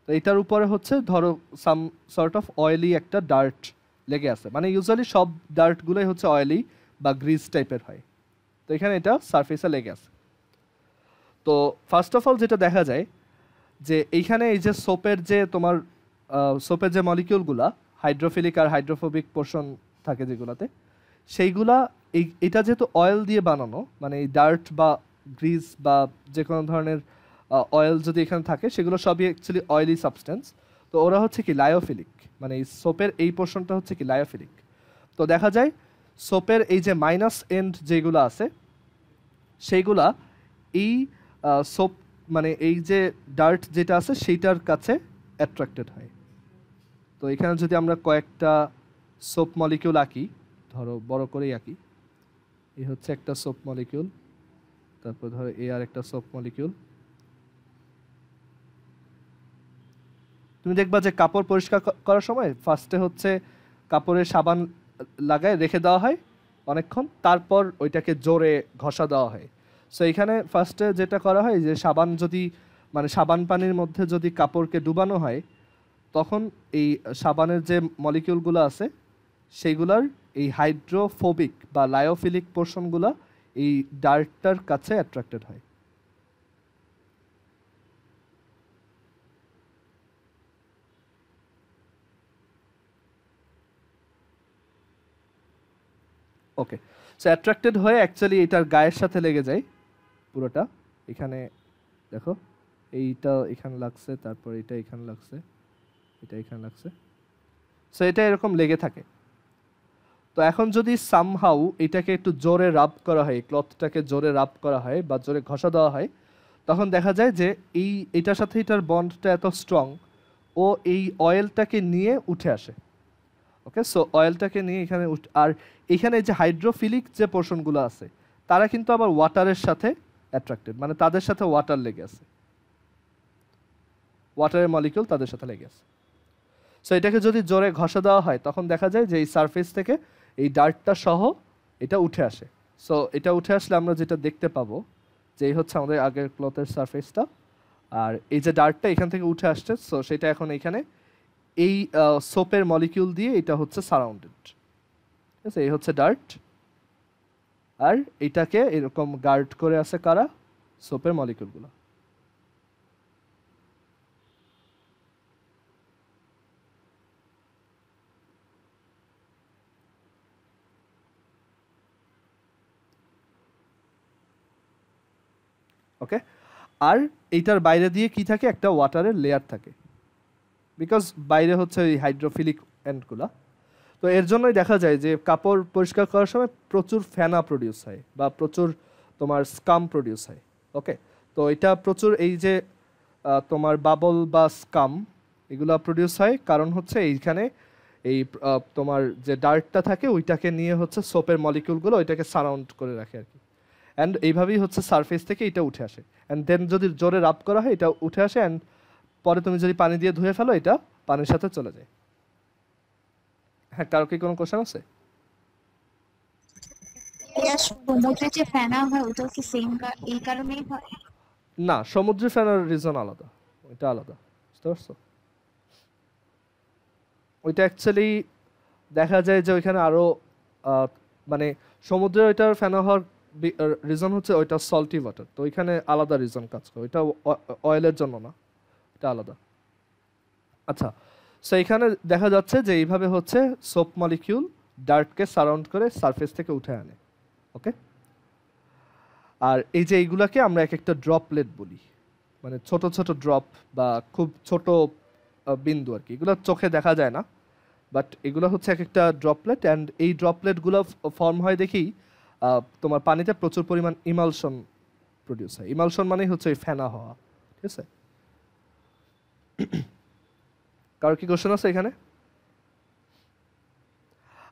তো এটার উপরে হচ্ছে ধরো সাম সর্ট অফ অয়েলি একটা ডার্ট লেগে আছে, মানে ইউজুয়ালি সব ডার্টগুলোই হচ্ছে অয়েলি বা গ্রিজ টাইপের হয়, তো এখানে এটা সারফেসে লেগে আছে। তো ফার্স্ট অফ অল যেটা দেখা যায় যে এইখানে এই যে সোপের যে মলিকিউলগুলা হাইড্রোফিলিক আর হাইড্রোফোবিক পোর্শন থাকে যেগুলাতে, সেইগুলা এটা যেহেতু অয়েল দিয়ে বানানো, মানে এই ডার্ট বা গ্রিজ বা যে কোনো ধরনের অয়েল যদি এখানে থাকে সেগুলো সবই অ্যাকচুয়ালি অয়েলি সাবস্টেন্স, তো ওরা হচ্ছে কি লায়োফিলিক, মানে এই সোপের এই পোর্শনটা হচ্ছে কি লায়োফিলিক। তো দেখা যায় সোপের এই যে মাইনাস এন্ড যেগুলো আছে সেইগুলা এই সোপ, মানে এই যে ডার্ট যেটা আছে সেইটার কাছে অ্যাট্রাক্টেড হয়। তো এখানে যদি আমরা কয়েকটা সোপ মলিকিউল আঁকি, ধরো বড় করেই আঁকি, এই হচ্ছে একটা সোপ মলিকিউল, তারপর ধরো এ আর একটা সোপ মলিকিউল, তুমি দেখবা যে কাপড় পরিষ্কার করার সময় ফার্স্টে হচ্ছে কাপড়ে সাবান লাগায় রেখে দেওয়া হয় অনেকক্ষণ, তারপর ওইটাকে জোরে ঘষা দেওয়া হয়। সো এখানে ফার্স্টে যেটা করা হয় যে সাবান যদি মানে সাবান পানির মধ্যে যদি কাপড়কে ডুবানো হয়, তখন এই সাবানের যে মলিকিউলগুলো আছে সেইগুলার এই হাইড্রোফোবিক বা লায়োফিলিক পোর্শনগুলো এই ডার্টটার কাছে অ্যাট্রাক্টেড হয়। ওকে, সো অ্যাট্রাক্টেড হয়ে অ্যাকচুয়ালি এটার গায়ের সাথে লেগে যায় পুরোটা। এখানে দেখো এইটা এখানে লাগছে, তারপর এটা এখানে লাগছে, এটা এখানে লাগছে, সো এটা এরকম লেগে থাকে। তো এখন যদি সামহাউ এটাকে একটু জোরে রাব করা হয়, ক্লথটাকে জোরে রাব করা হয় বা জোরে ঘষা দেওয়া হয়, তখন দেখা যায় যে এটার সাথে এটার বন্ডটা এত স্ট্রং, ও এই অয়েলটাকে নিয়ে উঠে আসে। ওকে, সো অয়েলটাকে নিয়ে এখানে আর এখানে যে হাইড্রোফিলিক যে পোর্শনগুলো আছে তারা কিন্তু আবার ওয়াটারের সাথে অ্যাট্রাক্টেড, মানে তাদের সাথে ওয়াটার লেগে আছে, ওয়াটারের মলিকিউল তাদের সাথে লেগে আছে। সো এটাকে যদি জোরে ঘষা দেওয়া হয় তখন দেখা যায় যে এই সারফেস থেকে এই ডার্টটা সহ এটা উঠে আসে। সো এটা উঠে আসলে আমরা যেটা দেখতে পাবো যে এই হচ্ছে আমাদের আগের ক্লথের সারফেসটা, আর এই যে ডার্টটা এখান থেকে উঠে আসছে, সো সেটা এখন এখানে এই সোপের মলিকিউল দিয়ে এটা হচ্ছে সারাউন্ডেড। ঠিক আছে, এই হচ্ছে ডার্ট, আর এটাকে এরকম গার্ড করে আছে কারা? সোপের মলিকিউলগুলো। ওকে, আর এইটার বাইরে দিয়ে কি থাকে? একটা ওয়াটারের লেয়ার থাকে, বিকজ বাইরে হচ্ছে ওই হাইড্রোফিলিক এন্ডগুলা। তো এর জন্যই দেখা যায় যে কাপড় পরিষ্কার করার সময় প্রচুর ফেনা প্রডিউস হয় বা প্রচুর তোমার স্কাম প্রডিউস হয়। ওকে, তো এটা প্রচুর এই যে তোমার বাবল বা স্কাম এগুলো প্রডিউস হয়, কারণ হচ্ছে এইখানে এই তোমার যে ডার্টটা থাকে ওইটাকে নিয়ে হচ্ছে সোপের মলিকিউলগুলো ওইটাকে সারাউন্ড করে রাখে আর কি। অ্যান্ড এইভাবেই হচ্ছে সারফেস থেকে এটা উঠে আসে, অ্যান্ড দেন যদি জোরে রাব করা হয় এটা উঠে আসে, অ্যান্ড পরে তুমি যদি পানি দিয়ে ধুয়ে ফেলো এটা পানির সাথে চলে যায়। হ্যাঁ, কারো কি কোনো কোশ্চেন আছে? সমুদ্রে যে ফেনা হয় ওটা কি সেম এই কারণেই হয়? না, সমুদ্রে ফেনার রিজন আলাদা, ওইটা আলাদা, বুঝতে পারছো? ওইটা অ্যাকচুয়ালি দেখা যায় যে ওইখানে আরো মানে সমুদ্রে ওইটার ফেনা হওয়ার রিজন হচ্ছে ওইটা সল্টি ওয়াটার, তো ওইখানে আলাদা রিজন কাজ করে, ওইটা অয়েলের জন্য না, এটা আলাদা। আচ্ছা, সো এখানে দেখা যাচ্ছে যে এইভাবে হচ্ছে সোপ মলিকিউল ডার্টকে সারাউন্ড করে সারফেস থেকে উঠে আনে। ওকে, আর এই যে এইগুলাকে আমরা এক একটা ড্রপলেট বলি, মানে ছোট ছোট ড্রপ বা খুব ছোট বিন্দু আর কি, এগুলো চোখে দেখা যায় না, বাট এগুলো হচ্ছে এক একটা ড্রপলেট, অ্যান্ড এই ড্রপলেটগুলো ফর্ম হয় দেখেই তোমার পানিতে প্রচুর পরিমাণ ইমালশন প্রডিউস হয়। ইমালশন মানেই হচ্ছে এই ফেনা হওয়া। ঠিক আছে, কারোর কি কোশ্চেন আছে এখানে?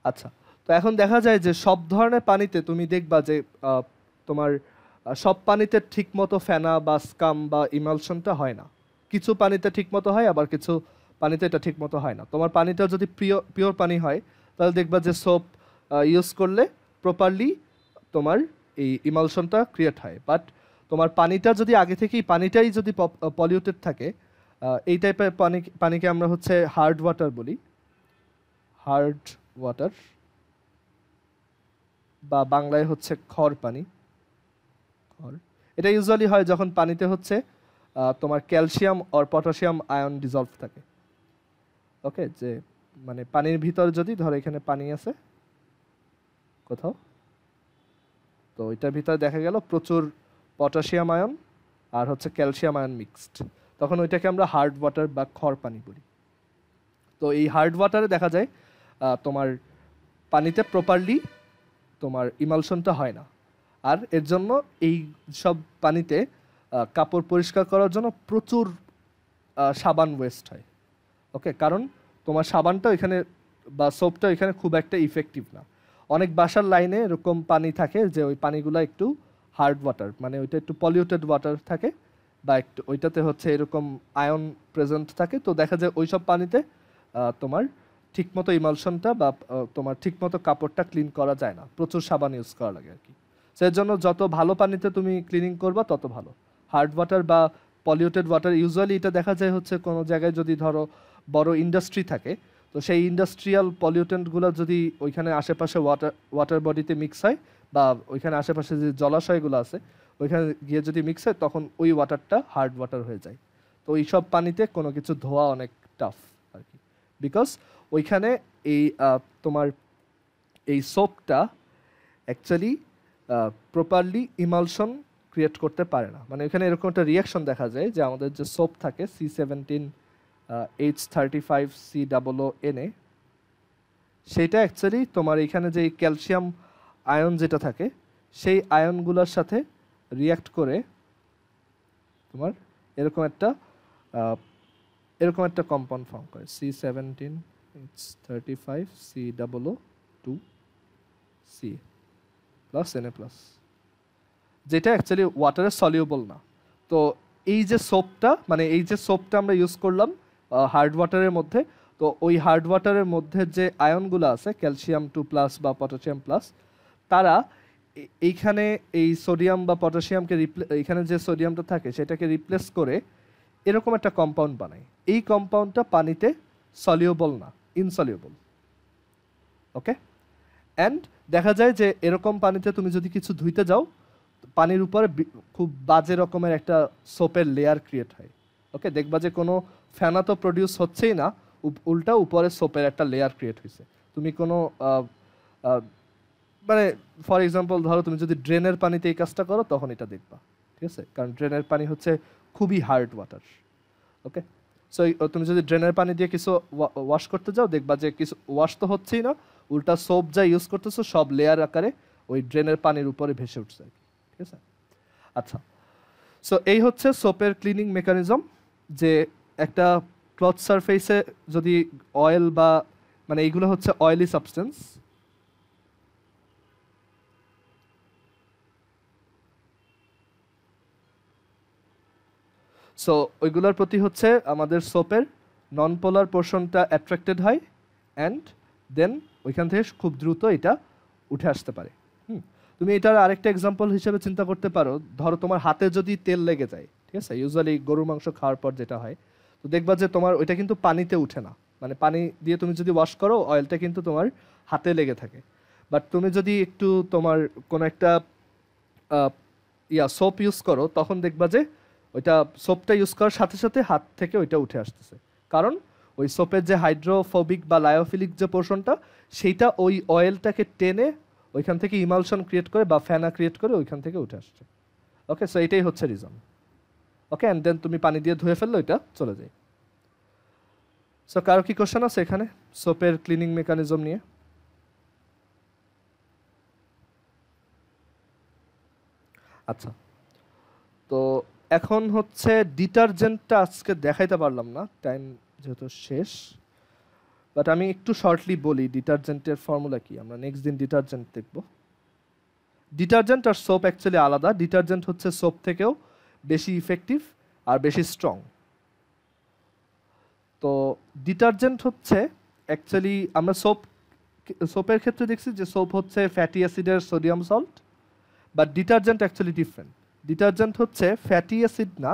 আচ্ছা, তো এখন দেখা যায় যে সব ধরনের পানিতে তুমি দেখবা যে তোমার সব পানিতে ঠিক মতো ফেনা বা স্কাম বা ইমালশনটা হয় না। কিছু পানিতে ঠিক মতো হয়, আবার কিছু পানিতে এটা ঠিক মতো হয় না। তোমার পানিটা যদি পিওর পানি হয় তাহলে দেখবা যে সোপ ইউজ করলে প্রপারলি তোমার এই ইমালশনটা ক্রিয়েট হয়, বাট তোমার পানিটা যদি আগে থেকেই পানিটাই যদি পলিউটেড থাকে, এই টাইপের পানিকে আমরা হচ্ছে হার্ড ওয়াটার বলি, হার্ড ওয়াটার বা বাংলায় হচ্ছে খড় পানি। খড়, এটা ইউজুয়ালি হয় যখন পানিতে হচ্ছে তোমার ক্যালসিয়াম আর পটাশিয়াম আয়ন ডিজলভ থাকে। ওকে, যে মানে পানির ভিতর যদি ধরো এখানে পানি আছে কোথাও, তো এটার ভিতরে দেখা গেল প্রচুর পটাশিয়াম আয়ন আর হচ্ছে ক্যালসিয়াম আয়ন মিক্সড, তখন ওইটাকে আমরা হার্ড ওয়াটার বা খড় পানি বলি। তো এই হার্ড ওয়াটারে দেখা যায় তোমার পানিতে প্রপারলি তোমার ইমালশনটা হয় না, আর এর জন্য এই সব পানিতে কাপড় পরিষ্কার করার জন্য প্রচুর সাবান ওয়েস্ট হয়। ওকে, কারণ তোমার সাবানটা এখানে বা সোপটা এখানে খুব একটা ইফেক্টিভ না। অনেক বাসার লাইনে এরকম পানি থাকে যে ওই পানিগুলো একটু হার্ড ওয়াটার, মানে ওইটা একটু পলিউটেড ওয়াটার থাকে, বা একটু ওইটাতে হচ্ছে এরকম আয়ন প্রেজেন্ট থাকে, তো দেখা যায় ওইসব পানিতে তোমার ঠিকমতো ইমালশনটা বা তোমার ঠিকমতো কাপড়টা ক্লিন করা যায় না, প্রচুর সাবান ইউজ করা লাগে আর কি। সেই জন্য যত ভালো পানিতে তুমি ক্লিনিং করবা তত ভালো। হার্ড ওয়াটার বা পলিউটেড ওয়াটার ইউজুয়ালি এটা দেখা যায় হচ্ছে কোনো জায়গায় যদি ধরো বড় ইন্ডাস্ট্রি থাকে, তো সেই ইন্ডাস্ট্রিয়াল পলিউটেন্টগুলো যদি ওইখানে আশেপাশে ওয়াটার বডিতে মিক্স হয় বা ওইখানে আশেপাশে যে জলাশয়গুলো আছে ওইখানে গিয়ে যদি মিক্স হয় তখন ওই ওয়াটারটা হার্ড ওয়াটার হয়ে যায়। তো ওই সব পানিতে কোনো কিছু ধোয়া অনেক টাফ আর কি, বিকজ ওইখানে এই তোমার এই সোপটা অ্যাকচুয়ালি প্রপারলি ইমালশন ক্রিয়েট করতে পারে না। মানে এখানে এরকম একটা রিয়াকশন দেখা যায় যে আমাদের যে সোপ থাকে C17H35COO সেইটা অ্যাকচুয়ালি তোমার এখানে যে ক্যালসিয়াম আয়ন যেটা থাকে সেই আয়নগুলোর সাথে রিয়াক্ট করে তোমার এরকম একটা কম্পাউন্ড ফর্ম করে C17H35COO2C প্লাস Na+, যেটা অ্যাকচুয়ালি ওয়াটারে সলিউবল না। তো এই যে সোপটা আমরা ইউজ করলাম হার্ড ওয়াটারের মধ্যে, তো ওই হার্ড ওয়াটারের মধ্যে যে আয়নগুলো আছে ক্যালসিয়াম 2+ বা পটাশিয়াম প্লাস, তারা এইখানে এই সোডিয়াম বা পটাশিয়ামকে এখানে যে সোডিয়ামটা থাকে সেটাকে রিপ্লেস করে এরকম একটা কম্পাউন্ড বানায়। এই কম্পাউন্ডটা পানিতে সলিউবল না, ইনসলিউবল। ওকে, অ্যান্ড দেখা যায় যে এরকম পানিতে তুমি যদি কিছু ধুইতে যাও, পানির উপরে খুব বাজে রকমের একটা সোপের লেয়ার ক্রিয়েট হয়। ওকে, দেখবা যে কোনো ফেনা তো প্রডিউস হচ্ছেই না, উল্টা উপরে সোপের একটা লেয়ার ক্রিয়েট হয়েছে। তুমি কোনো মানে ফর এক্সাম্পল ধরো তুমি যদি ড্রেনের পানিতে এই কাজটা করো তখন এটা দেখবা, ঠিক আছে, কারণ ড্রেনের পানি হচ্ছে খুবই হার্ড ওয়াটার। ওকে, সো তুমি যদি ড্রেনের পানি দিয়ে কিছু ওয়াশ করতে যাও দেখবা যে কিছু ওয়াশ তো হচ্ছেই না, উল্টা সোপ যা ইউজ করতেছো সব লেয়ার আকারে ওই ড্রেনের পানির উপরে ভেসে উঠছে, ঠিক আছে। আচ্ছা, সো এই হচ্ছে সোপের ক্লিনিং মেকানিজম, যে একটা ক্লথ সারফেসে যদি অয়েল বা মানে এইগুলো হচ্ছে অয়েলি সাবস্টেন্স, সো ওইগুলোর প্রতি হচ্ছে আমাদের সোপের নন পোলার পোর্শনটা অ্যাট্রাক্টেড হয় অ্যান্ড দেন ওইখান থেকে খুব দ্রুত এটা উঠে আসতে পারে। তুমি এটার আরেকটা এক্সাম্পল হিসেবে চিন্তা করতে পারো, ধরো তোমার হাতে যদি তেল লেগে যায়, ঠিক আছে, ইউজুয়ালি গরুর মাংস খাওয়ার পর যেটা হয়, তো দেখবা যে তোমার ওইটা কিন্তু পানিতে উঠে না, মানে পানি দিয়ে তুমি যদি ওয়াশ করো অয়েলটা কিন্তু তোমার হাতে লেগে থাকে। বাট তুমি যদি একটু তোমার কোনো একটা সোপ ইউজ করো তখন দেখবা যে ওইটা সোপটা ইউজ করার সাথে সাথে হাত থেকে ওইটা উঠে আসতেছে, কারণ ওই সোপের যে হাইড্রোফোবিক বা লায়োফিলিক যে পোর্শনটা সেইটা ওই অয়েলটাকে টেনে ওইখান থেকে ইমালশন ক্রিয়েট করে বা ফেনা ক্রিয়েট করে ওইখান থেকে উঠে আসছে। ওকে, সো এটাই হচ্ছে রিজন। ওকে, অ্যান্ড দেন তুমি পানি দিয়ে ধুয়ে ফেললে ওইটা চলে যায়। সো কারো কি কোশ্চেন আছে এখানে সোপের ক্লিনিং মেকানিজম নিয়ে? আচ্ছা, তো এখন হচ্ছে ডিটারজেন্টটা আজকে দেখাইতে পারলাম না, টাইম যেহেতু শেষ, বাট আমি একটু শর্টলি বলি ডিটারজেন্টের ফর্মুলা কি। আমরা নেক্সট দিন ডিটারজেন্ট দেখব। ডিটারজেন্ট আর সোপ অ্যাকচুয়ালি আলাদা। ডিটারজেন্ট হচ্ছে সোপ থেকেও বেশি ইফেক্টিভ আর বেশি স্ট্রং। তো ডিটারজেন্ট হচ্ছে অ্যাকচুয়ালি আমরা সোপের ক্ষেত্রে দেখছি যে সোপ হচ্ছে ফ্যাটি অ্যাসিডের sodium salt, but detergent actually different. Detergent হচ্ছে ফ্যাটি অ্যাসিড না,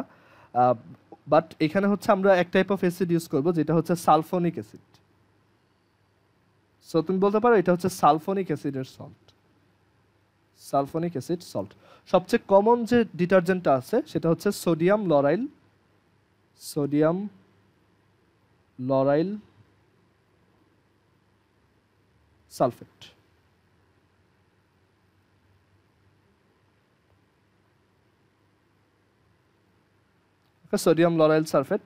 বাট এখানে হচ্ছে আমরা এক টাইপ অফ অ্যাসিড ইউজ করব যেটা হচ্ছে সালফোনিক অ্যাসিড। সো তুমি বলতে পারো এটা হচ্ছে সালফোনিক অ্যাসিডের সল্ট, সালফোনিক অ্যাসিড সল্ট। সবচেয়ে কমন যে ডিটারজেন্টটা আছে সেটা হচ্ছে sodium lauryl sulphate. Sodium lauryl sulphate,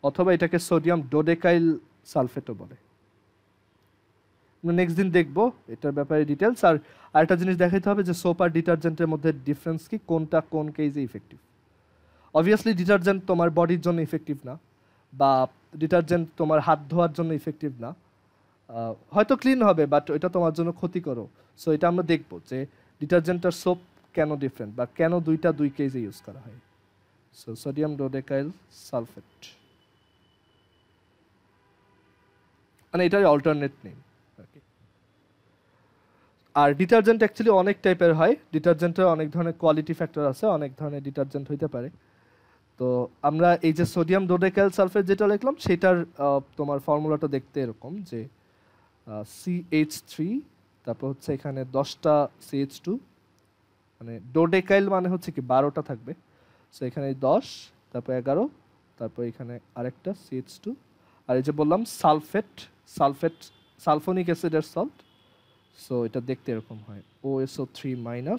অথবা এটাকে সোডিয়াম ডোডেকাইল সালফেটও বলে। নেক্সট দিন দেখবো এটার ব্যাপারে ডিটেলস। আর আরেকটা জিনিস দেখাইতে হবে যে সোপ আর ডিটারজেন্টের মধ্যে ডিফারেন্স কি, কোনটা কোন কেসে ইফেক্টিভ। অবভিয়াসলি ডিটারজেন্ট তোমার বডির জন্য ইফেক্টিভ না, বা ডিটারজেন্ট তোমার হাত ধোয়ার জন্য ইফেক্টিভ না, হয়তো ক্লিন হবে বাট ওইটা তোমার জন্য ক্ষতিকর। সো এটা আমরা দেখবো যে ডিটারজেন্ট আর সোপ কেন ডিফারেন্ট বা কেন দুই কেসে ইউজ করা হয়। সো সোডিয়াম ডোডেকাইল সালফেট, মানে এটার অল্টারনেট নেম। আর ডিটারজেন্ট অ্যাকচুয়ালি অনেক টাইপের হয়, ডিটারজেন্টের অনেক ধরনের কোয়ালিটি ফ্যাক্টর আছে, অনেক ধরনের ডিটারজেন্ট হইতে পারে। তো আমরা এই যে সোডিয়াম ডোডেকাইল সালফেট যেটা লিখলাম সেটার তোমার ফর্মুলাটা দেখতে এরকম যে CH3, তারপর হচ্ছে এখানে 10টা CH2, মানে ডোডেকাইল মানে হচ্ছে কি 12টা থাকবে, সো এখানে 10, তারপর 11, তারপর এখানে আরেকটা CH2, আর এই যে বললাম সালফেট, সালফোনিক অ্যাসিডের সল্ট, সো এটা দেখতে এরকম হয় OSO3 Na+।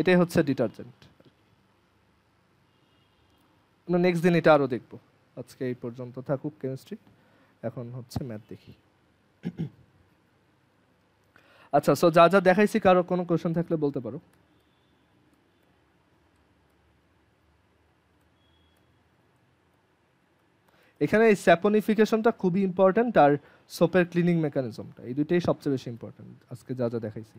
এটাই হচ্ছে ডিটারজেন্ট। আমরা নেক্সট দিন এটা আরো দেখব। আজকে এই পর্যন্ত থাকুক কেমিস্ট্রি, এখন হচ্ছে ম্যাথ দেখি। আচ্ছা, সো যা যা দেখাইছি কারো কোনো কোশ্চেন থাকলে বলতে পারো। এখানে এই স্যাপনিফিকেশনটা খুবই ইম্পর্ট্যান্ট, আর সোপের ক্লিনিং মেকানিজমটা, এই দুইটাই সবচেয়ে বেশি ইম্পর্ট্যান্ট আজকে যা যা দেখাইছি।